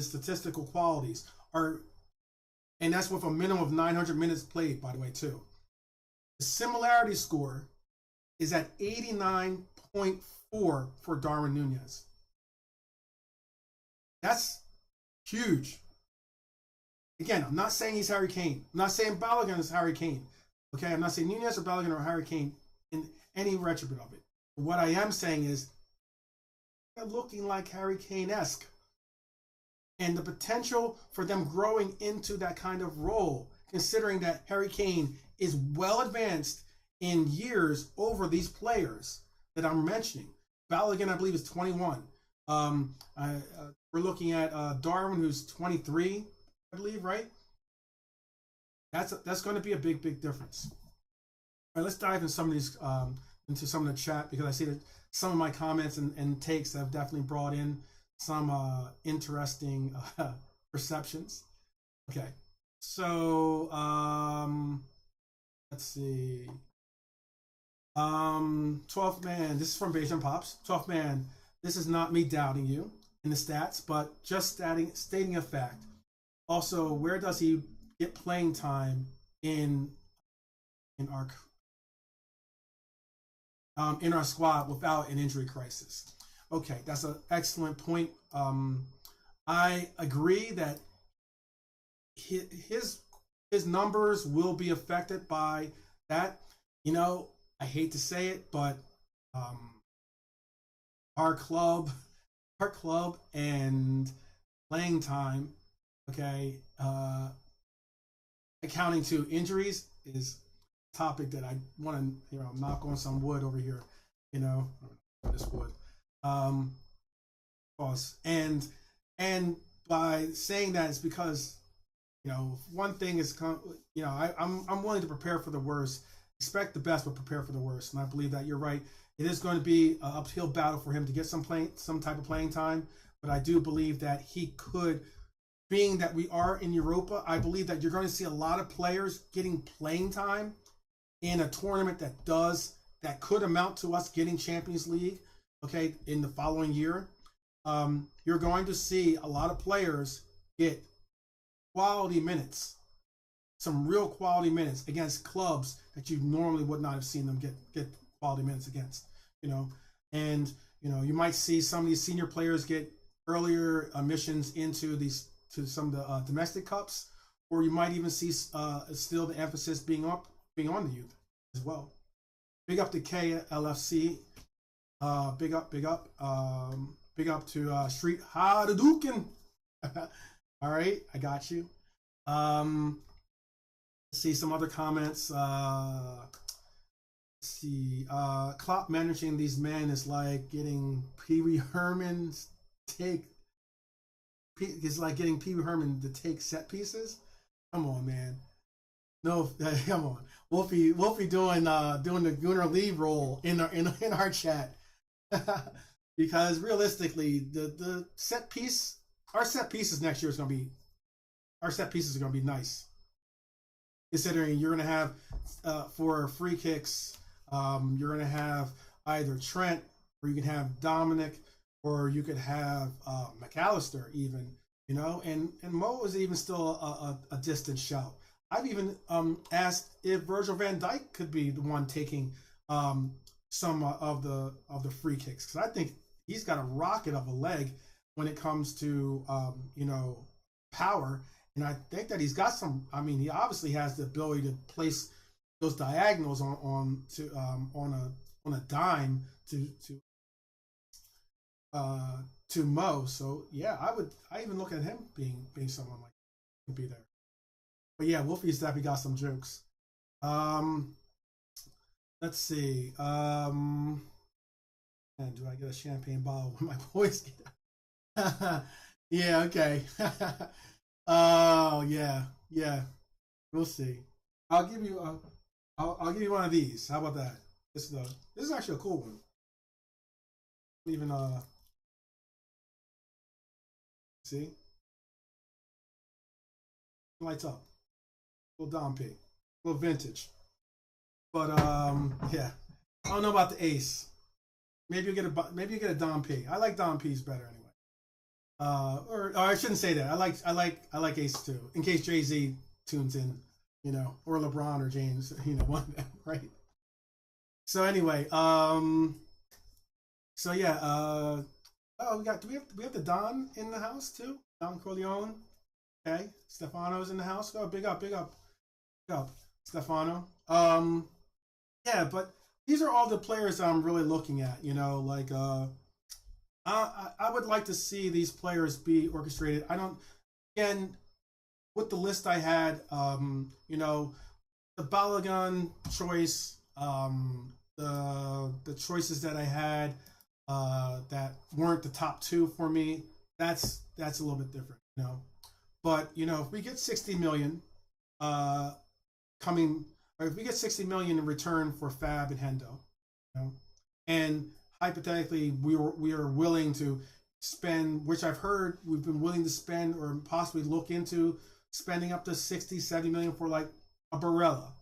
statistical qualities, and that's with a minimum of 900 minutes played, by the way, too. The similarity score is at 89.4 for Darwin Nunez. That's huge. Again, I'm not saying he's Harry Kane. I'm not saying Balogun is Harry Kane. Okay, I'm not saying Nunez or Balogun or Harry Kane in any retribute of it. But what I am saying is they're looking like Harry Kane-esque. And the potential for them growing into that kind of role, considering that Harry Kane is well advanced in years over these players that I'm mentioning. Balogun, I believe, is 21. We're looking at Darwin, who's 23, I believe, right? That's going to be a big difference. All right, let's dive into some of these into some of the chat, because I see that some of my comments and takes have definitely brought in some interesting perceptions. Okay, so let's see. 12th man, this is from Beijing Pops. 12th man, this is not me doubting you in the stats, but just stating a fact. Also, where does he get playing time in our squad without an injury crisis? Okay, that's an excellent point. I agree that his numbers will be affected by that. I hate to say it, but our club and playing time, okay, accounting to injuries is a topic that I want to knock on some wood over here. This wood. And by saying that, it's because one thing is I'm willing to prepare for the worst, expect the best, but prepare for the worst. And I believe that you're right. It is going to be an uphill battle for him to get some type of playing time. But I do believe that he could, being that we are in Europa, I believe that you're going to see a lot of players getting playing time in a tournament that could amount to us getting Champions League, okay, in the following year. You're going to see a lot of players get quality minutes, some real quality minutes against clubs that you normally would not have seen them get quality minutes against, and you might see some of these senior players get earlier admissions to some of the domestic cups, or you might even see still the emphasis being on the youth as well. Big up to KLFC. Big up to Street Hadouken. All right, I got you. See some other comments. Let's see. Klopp managing these men is like getting Pee Wee Herman's take. It's like getting Pee Wee Herman to take set pieces. Come on, man. No, come on. Wolfie doing the Gunnar Lee role in our chat. Because realistically, the set piece, our set pieces next year is gonna be, our set pieces are gonna be nice. Considering you're gonna have for free kicks, you're gonna have either Trent, or you can have Dominic, or you could have McAllister even, you know, and Mo is even still a distant shout. I've even asked if Virgil van Dijk could be the one taking some of the free kicks, because I think he's got a rocket of a leg when it comes to power, and I think that he's got some. I mean, he obviously has the ability to place those diagonals on a dime to Mo. So yeah, I even look at him being someone like to be there. But yeah, Wolfie's definitely got some jokes. Let's see. And do I get a champagne bottle when my boys get? Yeah, okay. Oh yeah. We'll see. I'll give you I'll give you one of these. How about that? This is actually a cool one. Even see, lights up. Little Dom P, little vintage. But yeah, I don't know about the Ace. Maybe you get a Dom P. I like Dom P's better anyway. Or I shouldn't say that. I like Ace too. In case Jay-Z tunes in, you know, or LeBron or James, you know, one of them, right? So anyway, so yeah, oh, do we have the Don in the house too? Don Corleone. Okay, Stefano's in the house. Oh, big up, Stefano. Yeah, but these are all the players I'm really looking at. You know, like I would like to see these players be orchestrated. I don't. Again, with the list I had, you know, the Balogun choice, the choices that I had that weren't the top two for me. That's a little bit different, you know. But you know, if we get 60 million coming, or if we get 60 million in return for Fab and Hendo, you know, and hypothetically we are willing to spend, which I've heard we've been willing to spend or possibly look into spending up to 60, 70 million for like a Barella,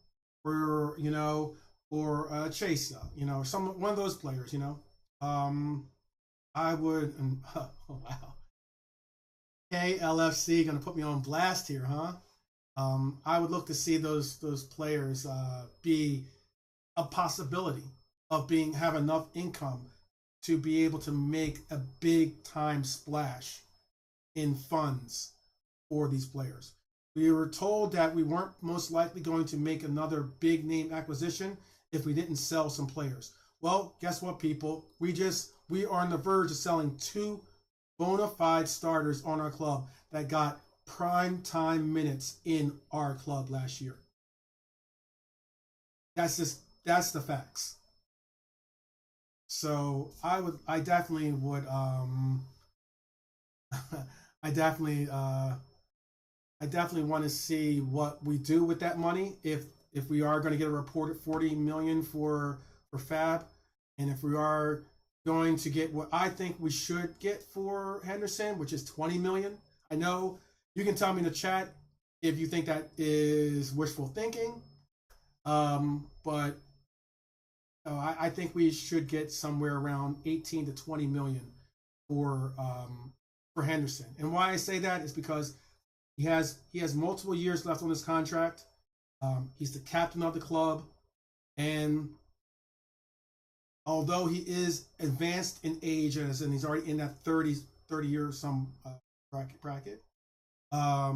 or you know, or Chesa, you know, one of those players, you know. I would. Oh wow. KLFC gonna put me on blast here, huh? I would look to see those players be a possibility of have enough income to be able to make a big time splash in funds for these players. We were told that we weren't most likely going to make another big name acquisition if we didn't sell some players. Well, guess what, people? We are on the verge of selling two bona fide starters on our club that got prime time minutes in our club last year. That's the facts. So I definitely would I definitely want to see what we do with that money if we are going to get a reported 40 million for Fab, and if we are going to get what I think we should get for Henderson, which is 20 million. I know you can tell me in the chat if you think that is wishful thinking, but I think we should get somewhere around 18 to 20 million for Henderson. And why I say that is because he has multiple years left on his contract. He's the captain of the club, and although he is advanced in age, and he's already in that 30 year some bracket. I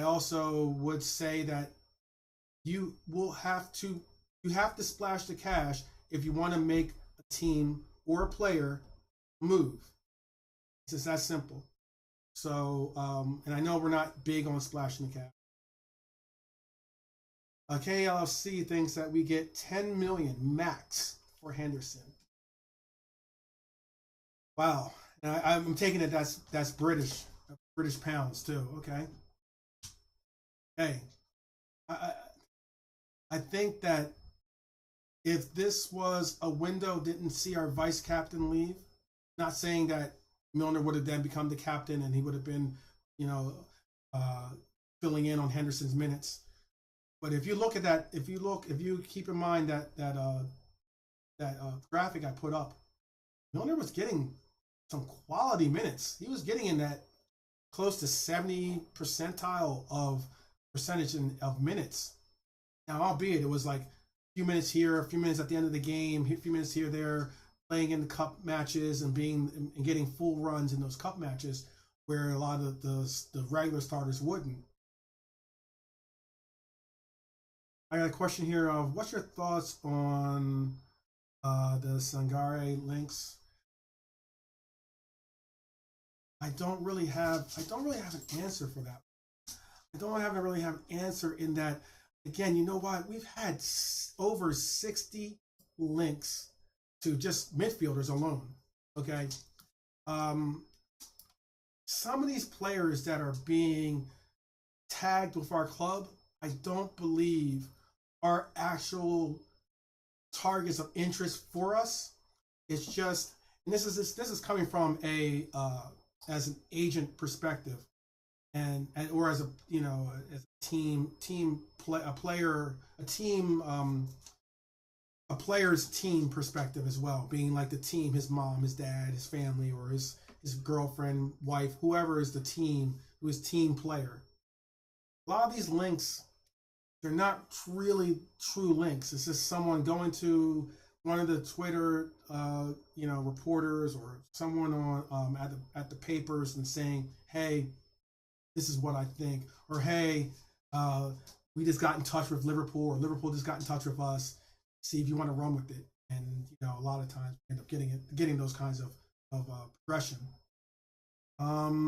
also would say that you have to splash the cash if you want to make a team or a player move. It's just that simple. So, and I know we're not big on splashing the cash, KLFC thinks that we get 10 million max for Henderson. Wow. Now, I'm taking it that's British pounds too. Okay. Hey, I think that if this was a window, didn't see our vice captain leave, not saying that Milner would have then become the captain and he would have been, you know, filling in on Henderson's minutes. But if you look at that, if you keep in mind that graphic I put up, Milner was getting some quality minutes. He was getting in that close to 70 percentile of percentage of minutes. Now, albeit it was like a few minutes here, a few minutes at the end of the game, a few minutes here, there, playing in the cup matches and getting full runs in those cup matches where a lot of the regular starters wouldn't. I got a question here of what's your thoughts on the Sangare links? I don't really have an answer for that. I don't really have an answer in that. Again, you know what? We've had over 60 links to just midfielders alone. Okay, some of these players that are being tagged with our club, I don't believe are actual targets of interest for us. It's just, and this is coming from a as an agent perspective, and or as a as a player's team perspective as well, being like the team, his mom, his dad, his family, or his girlfriend, wife, whoever is the team, who is team player. A lot of these links, they're not really true links. It's just someone going to one of the Twitter, reporters or someone on at the papers and saying, "Hey, this is what I think," or "Hey, we just got in touch with Liverpool, or Liverpool just got in touch with us. See if you want to run with it." And a lot of times we end up getting those kinds of progression. I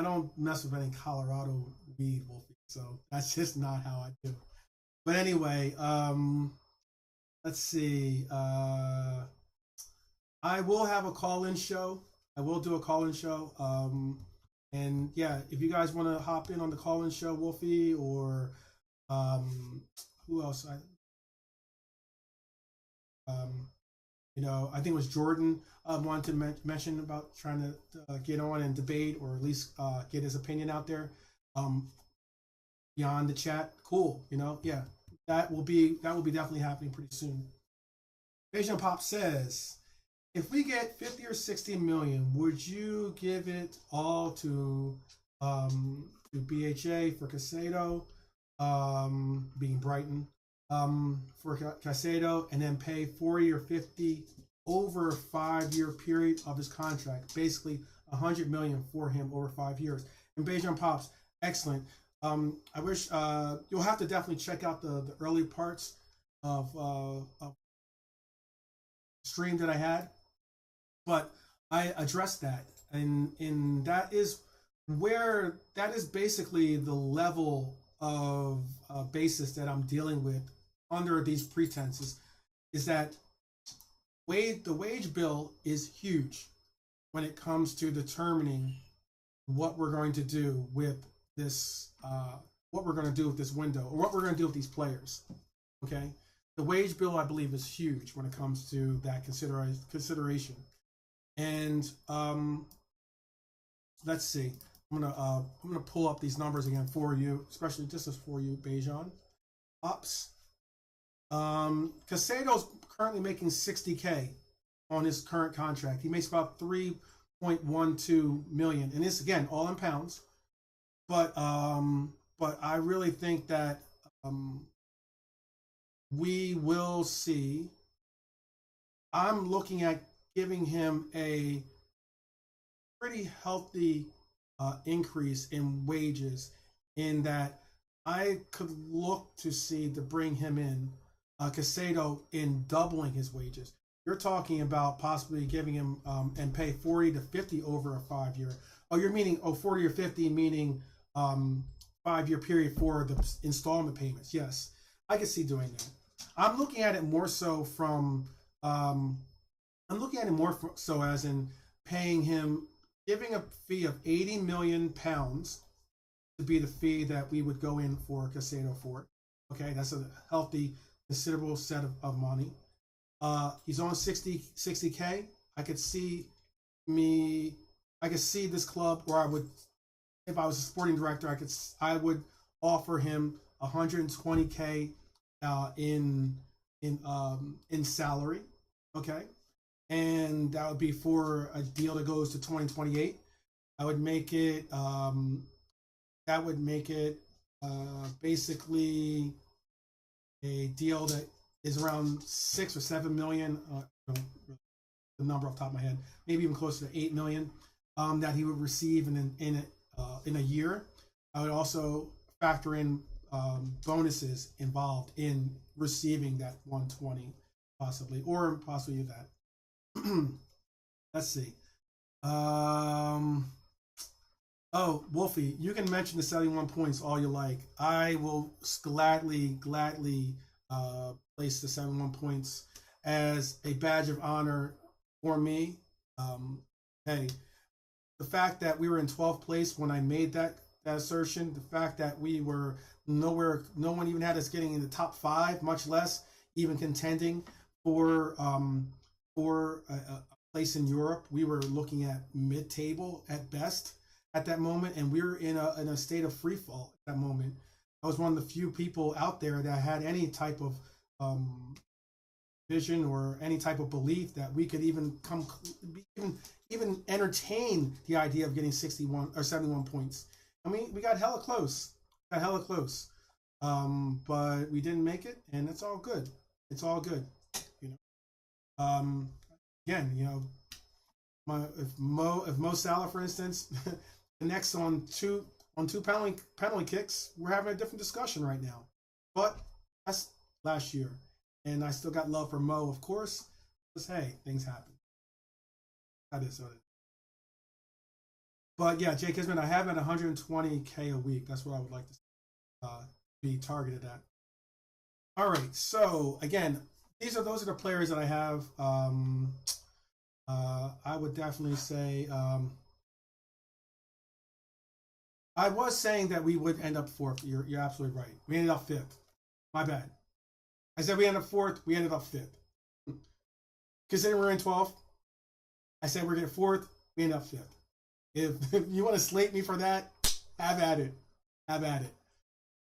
don't mess with any Colorado weed, Wolfie. So that's just not how I do. But anyway, let's see. I will have a call-in show. I will do a call-in show. And yeah, if you guys want to hop in on the call-in show, Wolfie, or who else? I think it was Jordan wanted to mention about trying to get on and debate, or at least get his opinion out there beyond the chat. Cool, yeah, that will be definitely happening pretty soon. Asian Pop says, if we get 50 or 60 million, would you give it all to BHA for Caicedo, being Brighton, for Caicedo, and then pay 40 or 50 over a 5-year period of his contract, basically 100 million for him over 5 years? And Beijing Pops, excellent. I wish you'll have to definitely check out the early parts of stream that I had, but I addressed that, and that is basically the level of basis that I'm dealing with under these pretenses, is that the wage bill is huge when it comes to determining what we're going to do with this, what we're going to do with this window, or what we're going to do with these players. Okay, the wage bill, I believe, is huge when it comes to that consideration. And let's see. I'm gonna pull up these numbers again for you, especially just as for you, Bejan. Ops. Caicedo's currently making 60K on his current contract. He makes about 3.12 million, and this again all in pounds. But I really think that we will see. I'm looking at giving him a pretty healthy increase in wages, in that I could look to bring him in, Caicedo, in doubling his wages. You're talking about possibly giving him and pay 40 to 50 over a 5-year. Oh, you're meaning 40 or 50, meaning 5-year period for the installment payments. Yes, I can see doing that. I'm looking at it more so from I'm looking at it more so as in paying him, giving a fee of £80 million to be the fee that we would go in for Casado for. Okay, that's a healthy, considerable set of money. He's on 60K. I could see this club where I would, if I was a sporting director, I would offer him 120K in salary. Okay, and that would be for a deal that goes to 2028. I would make it. That would make it basically a deal that is around 6 or 7 million. The number off the top of my head, maybe even closer to 8 million that he would receive in a year. I would also factor in bonuses involved in receiving that 120, possibly that. Let's see. Oh, Wolfie, you can mention the 71 points all you like. I will gladly place the 71 points as a badge of honor for me. Hey, the fact that we were in 12th place when I made that assertion, the fact that we were nowhere, no one even had us getting in the top 5, much less even contending for a place in Europe. We were looking at mid-table at best at that moment, and we were in a state of free fall at that moment. I was one of the few people out there that had any type of vision or any type of belief that we could even even entertain the idea of getting 61 or 71 points. I mean, we got hella close, but we didn't make it, and it's all good. It's all good, you know. Again, you know, if Mo Salah, for instance, connects on two penalty kicks, we're having a different discussion right now. But that's last year, and I still got love for Mo, of course. Because hey, things happen. That is what it is. But yeah, Jake Kisman, I have at 120K a week. That's what I would like to be targeted at. All right. So again, those are the players that I have. I would definitely say I was saying that we would end up 4th. You're absolutely right. We ended up 5th. My bad. I said we ended up 4th. We ended up 5th. Considering we're in 12th, I said we're getting 4th. We ended up 5th. If you want to slate me for that, have at it. Have at it.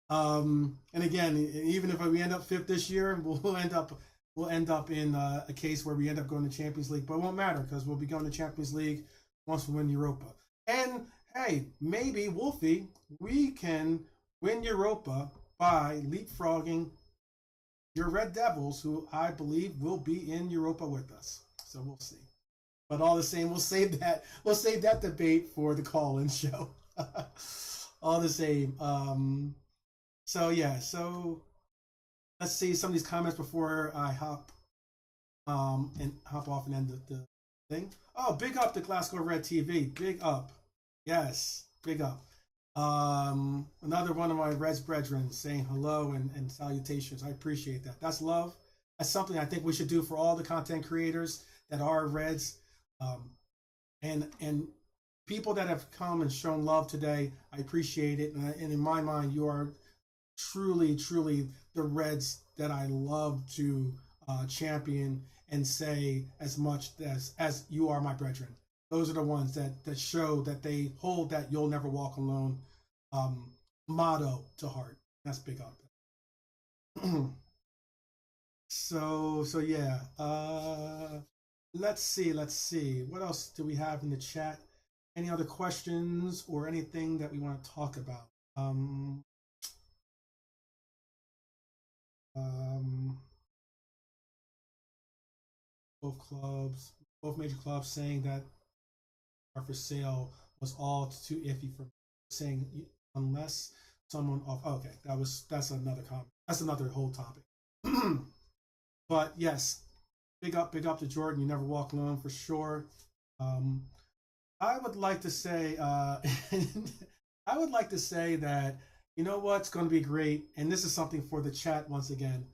And again, even if we end up 5th this year, we'll end up in a case where we end up going to Champions League, but it won't matter because we'll be going to Champions League once we win Europa. And hey, maybe Wolfie, we can win Europa by leapfrogging your Red Devils, who I believe will be in Europa with us. So we'll see. But all the same, we'll save that debate for the call-in show. All the same. So yeah, so let's see some of these comments before I hop off and end the thing. Oh, big up to Glasgow Red TV. Big up. Yes, big up. Another one of my Reds brethren saying hello and salutations. I appreciate that. That's love. That's something I think we should do for all the content creators that are Reds. And people that have come and shown love today, I appreciate it. And in my mind, you are truly the Reds that I love to champion and say as much as you are my brethren. Those are the ones that show that they hold that you'll never walk alone motto to heart. That's big up. So yeah. Let's see. What else do we have in the chat? Any other questions or anything that we want to talk about? Both major clubs saying that are for sale was all too iffy for saying unless someone off. Okay, that's another comment. That's another whole topic. But yes, big up to Jordan. You never walk alone for sure. I would like to say, I would like to say that you know what's going to be great, and this is something for the chat once again.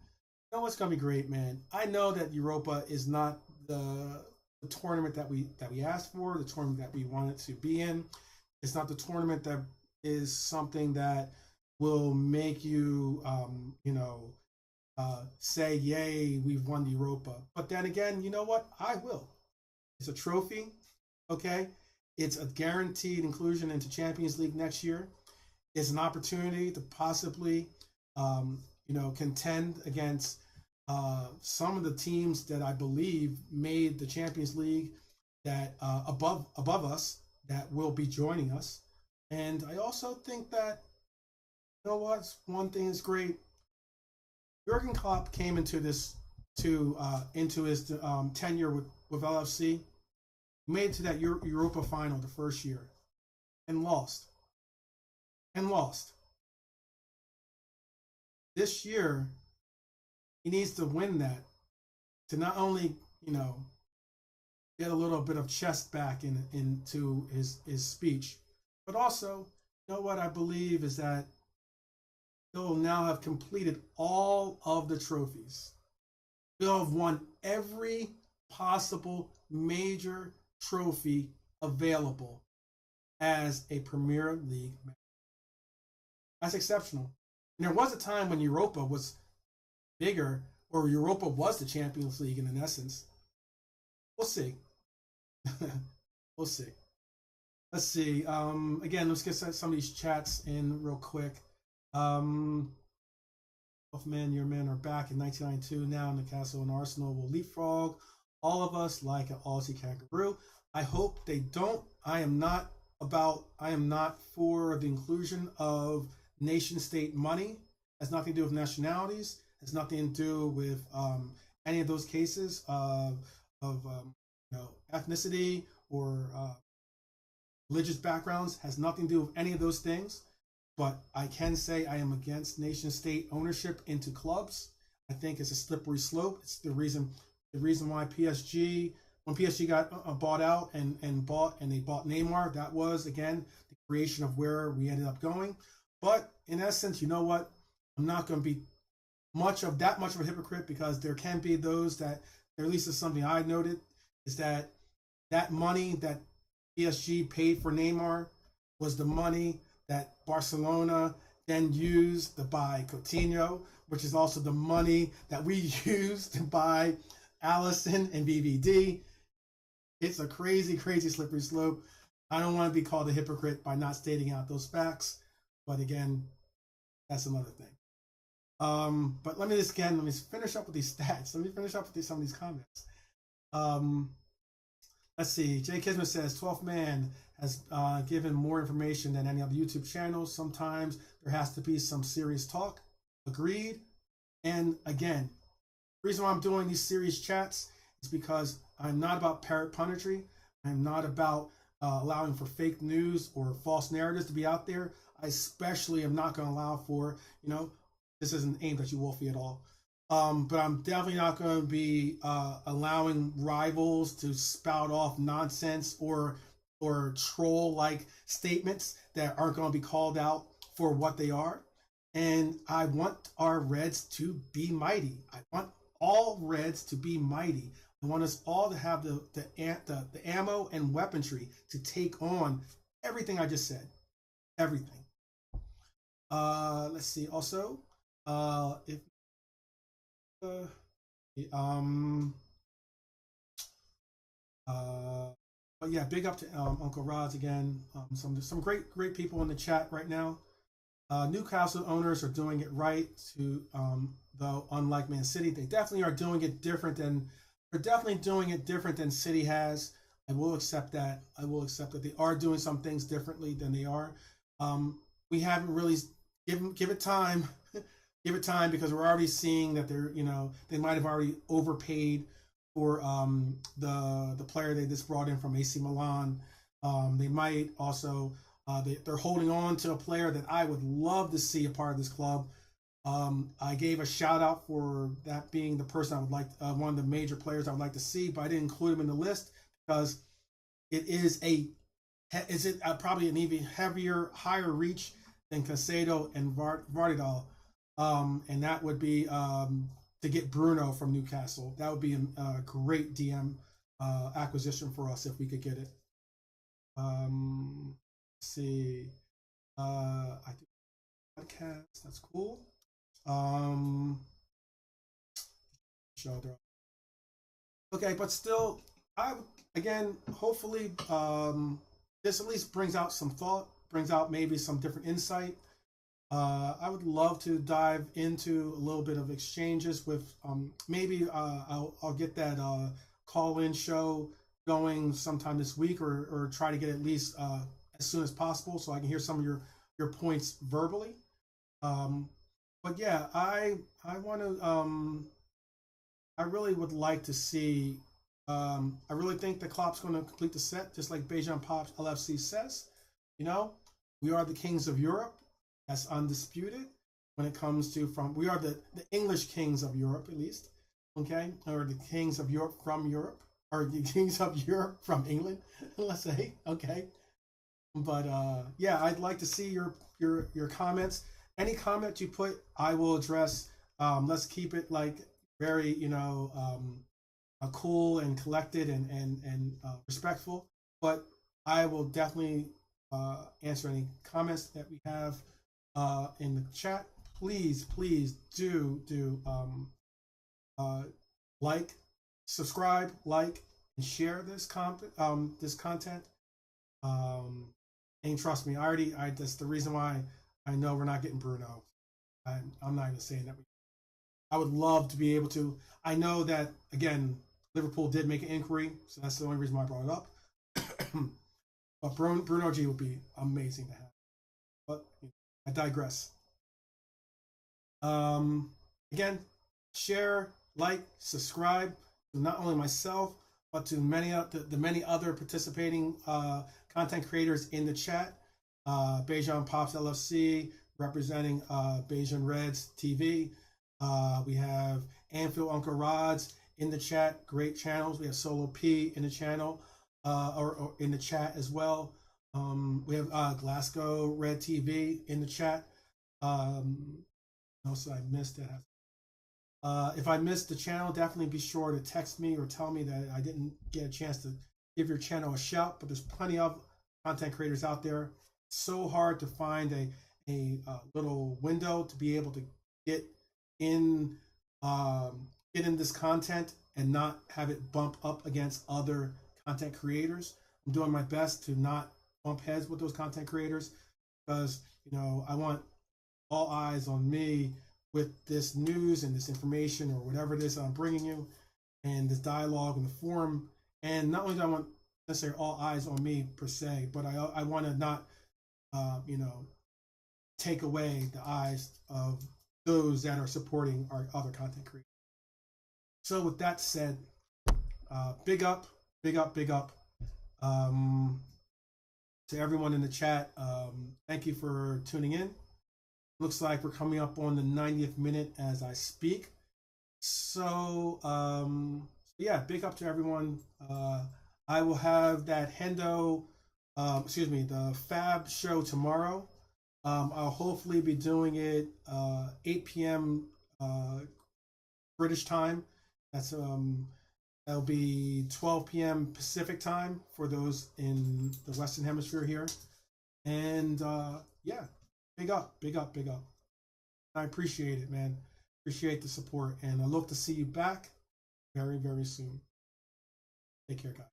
You know what's going to be great, man. I know that Europa is not the tournament that we asked for, the tournament that we wanted to be in. It's not the tournament that is something that will make you, say, "Yay, we've won the Europa." But then again, you know what? I will. It's a trophy, okay? It's a guaranteed inclusion into Champions League next year. It's an opportunity to possibly, contend against some of the teams that I believe made the Champions League that above us that will be joining us. And I also think that you know what? One thing is great. Jurgen Klopp came into this to into his tenure with LFC, made it to that Europa final the first year, and lost. And lost. This year, he needs to win that to not only get a little bit of chest back into his speech, but also you know what I believe is that he'll now have completed all of the trophies. He'll have won every possible major trophy available as a Premier League man. That's exceptional. And there was a time when Europa was bigger, or Europa was the Champions League in essence. We'll see. We'll see. Let's see. Again, let's get some of these chats in real quick. Both men, your men are back in 1992. Now Newcastle and Arsenal will leapfrog all of us like an Aussie kangaroo. I hope they don't. I am not for the inclusion of nation state money. It has nothing to do with nationalities. It has nothing to do with any of those cases of ethnicity or religious backgrounds. It has nothing to do with any of those things. But I can say I am against nation state ownership into clubs. I think it's a slippery slope. It's the reason why PSG, when PSG got bought out and they bought Neymar, that was again the creation of where we ended up going. But in essence, you know what? I'm not going to be much of a hypocrite, because there can be those that, at least is something I noted, is that money that PSG paid for Neymar was the money that Barcelona then used to buy Coutinho, which is also the money that we used to buy Allison and VVD. It's a crazy, crazy slippery slope. I don't want to be called a hypocrite by not stating out those facts, but again, that's another thing. But let me finish up with these stats. Let me finish up with some of these comments. Let's see. Jay Kismet says 12th man has given more information than any other YouTube channels. Sometimes there has to be some serious talk. Agreed. And again, the reason why I'm doing these serious chats is because I'm not about parrot punditry. I'm not about allowing for fake news or false narratives to be out there. I especially am not going to allow for, this isn't aimed at you, Wolfie, at all. But I'm definitely not going to be allowing rivals to spout off nonsense or troll-like statements that aren't going to be called out for what they are. And I want our Reds to be mighty. I want all Reds to be mighty. I want us all to have the ammo and weaponry to take on everything I just said. Everything. Let's see. Also, if but yeah, big up to Uncle Roz again. Some great people in the chat right now. Newcastle owners are doing it right. Though unlike Man City, they definitely are doing it different than. They're definitely doing it different than City has. I will accept that. I will accept that they are doing some things differently than they are. We haven't really give it time. Give it time, because we're already seeing that they might have already overpaid for the player they just brought in from AC Milan. They might also they're holding on to a player that I would love to see a part of this club. I gave a shout out for that being the person I would like, one of the major players I would like to see, but I didn't include him in the list because it is a is it probably an even heavier, higher reach than Caicedo and Vardidal, and that would be to get Bruno from Newcastle. That would be a great DM acquisition for us if we could get it. Let's see, I do podcast. That's cool. Okay, but still, again, hopefully, this at least brings out some thought, brings out maybe some different insight. I would love to dive into a little bit of exchanges with maybe I'll get that call-in show going sometime this week, or try to get at least as soon as possible so I can hear some of your points verbally. But yeah, I want to I really would like to see. I really think that Klopp's going to complete the set, just like Bejan Pops LFC says. You know, we are the kings of Europe. That's undisputed. When it comes to we are the English kings of Europe, at least. Okay, or the kings of Europe from Europe, or the kings of Europe from England. Let's say, okay. But yeah, I'd like to see your comments. Any comment you put, I will address. Let's keep it like very, cool and collected and respectful. But I will definitely answer any comments that we have in the chat. Please do like, subscribe, like, and share this content. And trust me, that's the reason why I know we're not getting Bruno. I'm not even saying that. I would love to be able to. I know that, again, Liverpool did make an inquiry, so that's the only reason why I brought it up. But Bruno G would be amazing to have. But I digress. Again, share, like, subscribe to not only myself, but to the many other participating content creators in the chat. Bejan Pops LFC representing Bejan Reds TV. We have Anfield Uncle Rods in the chat. Great channels. We have Solo P in the channel, or in the chat as well. We have Glasgow Red TV in the chat. Also, I missed it. If I missed the channel, definitely be sure to text me or tell me that I didn't get a chance to give your channel a shout. But there's plenty of content creators out there. It's so hard to find a little window to be able to get in this content and not have it bump up against other content creators. I'm doing my best to not bump heads with those content creators, because I want all eyes on me with this news and this information or whatever it is I'm bringing you, and this dialogue in the forum. And not only do I want necessarily all eyes on me per se, but I want to not take away the eyes of those that are supporting our other content creators. So with that said, big up to everyone in the chat. Thank you for tuning in. Looks like we're coming up on the 90th minute as I speak. So yeah, big up to everyone. I will have that the Fab show tomorrow. I'll hopefully be doing it 8 p.m. British time. That'll be 12 p.m. Pacific time for those in the Western Hemisphere here. And yeah, big up. I appreciate it, man. Appreciate the support, and I look to see you back very, very soon. Take care, guys.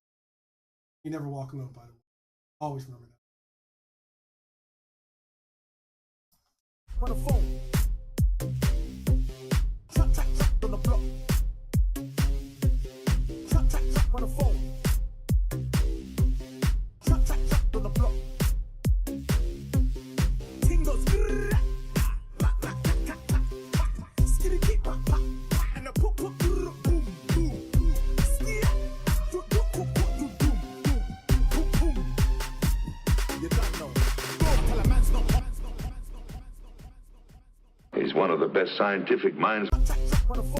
You never walk alone, by the way. Always remember that. On the phone. Track on the block. Track on the phone. Track on the block. Tingles. Skitty keep and the pop boom boom. You don't know. Tell a man's not hot. He's one of the best scientific minds.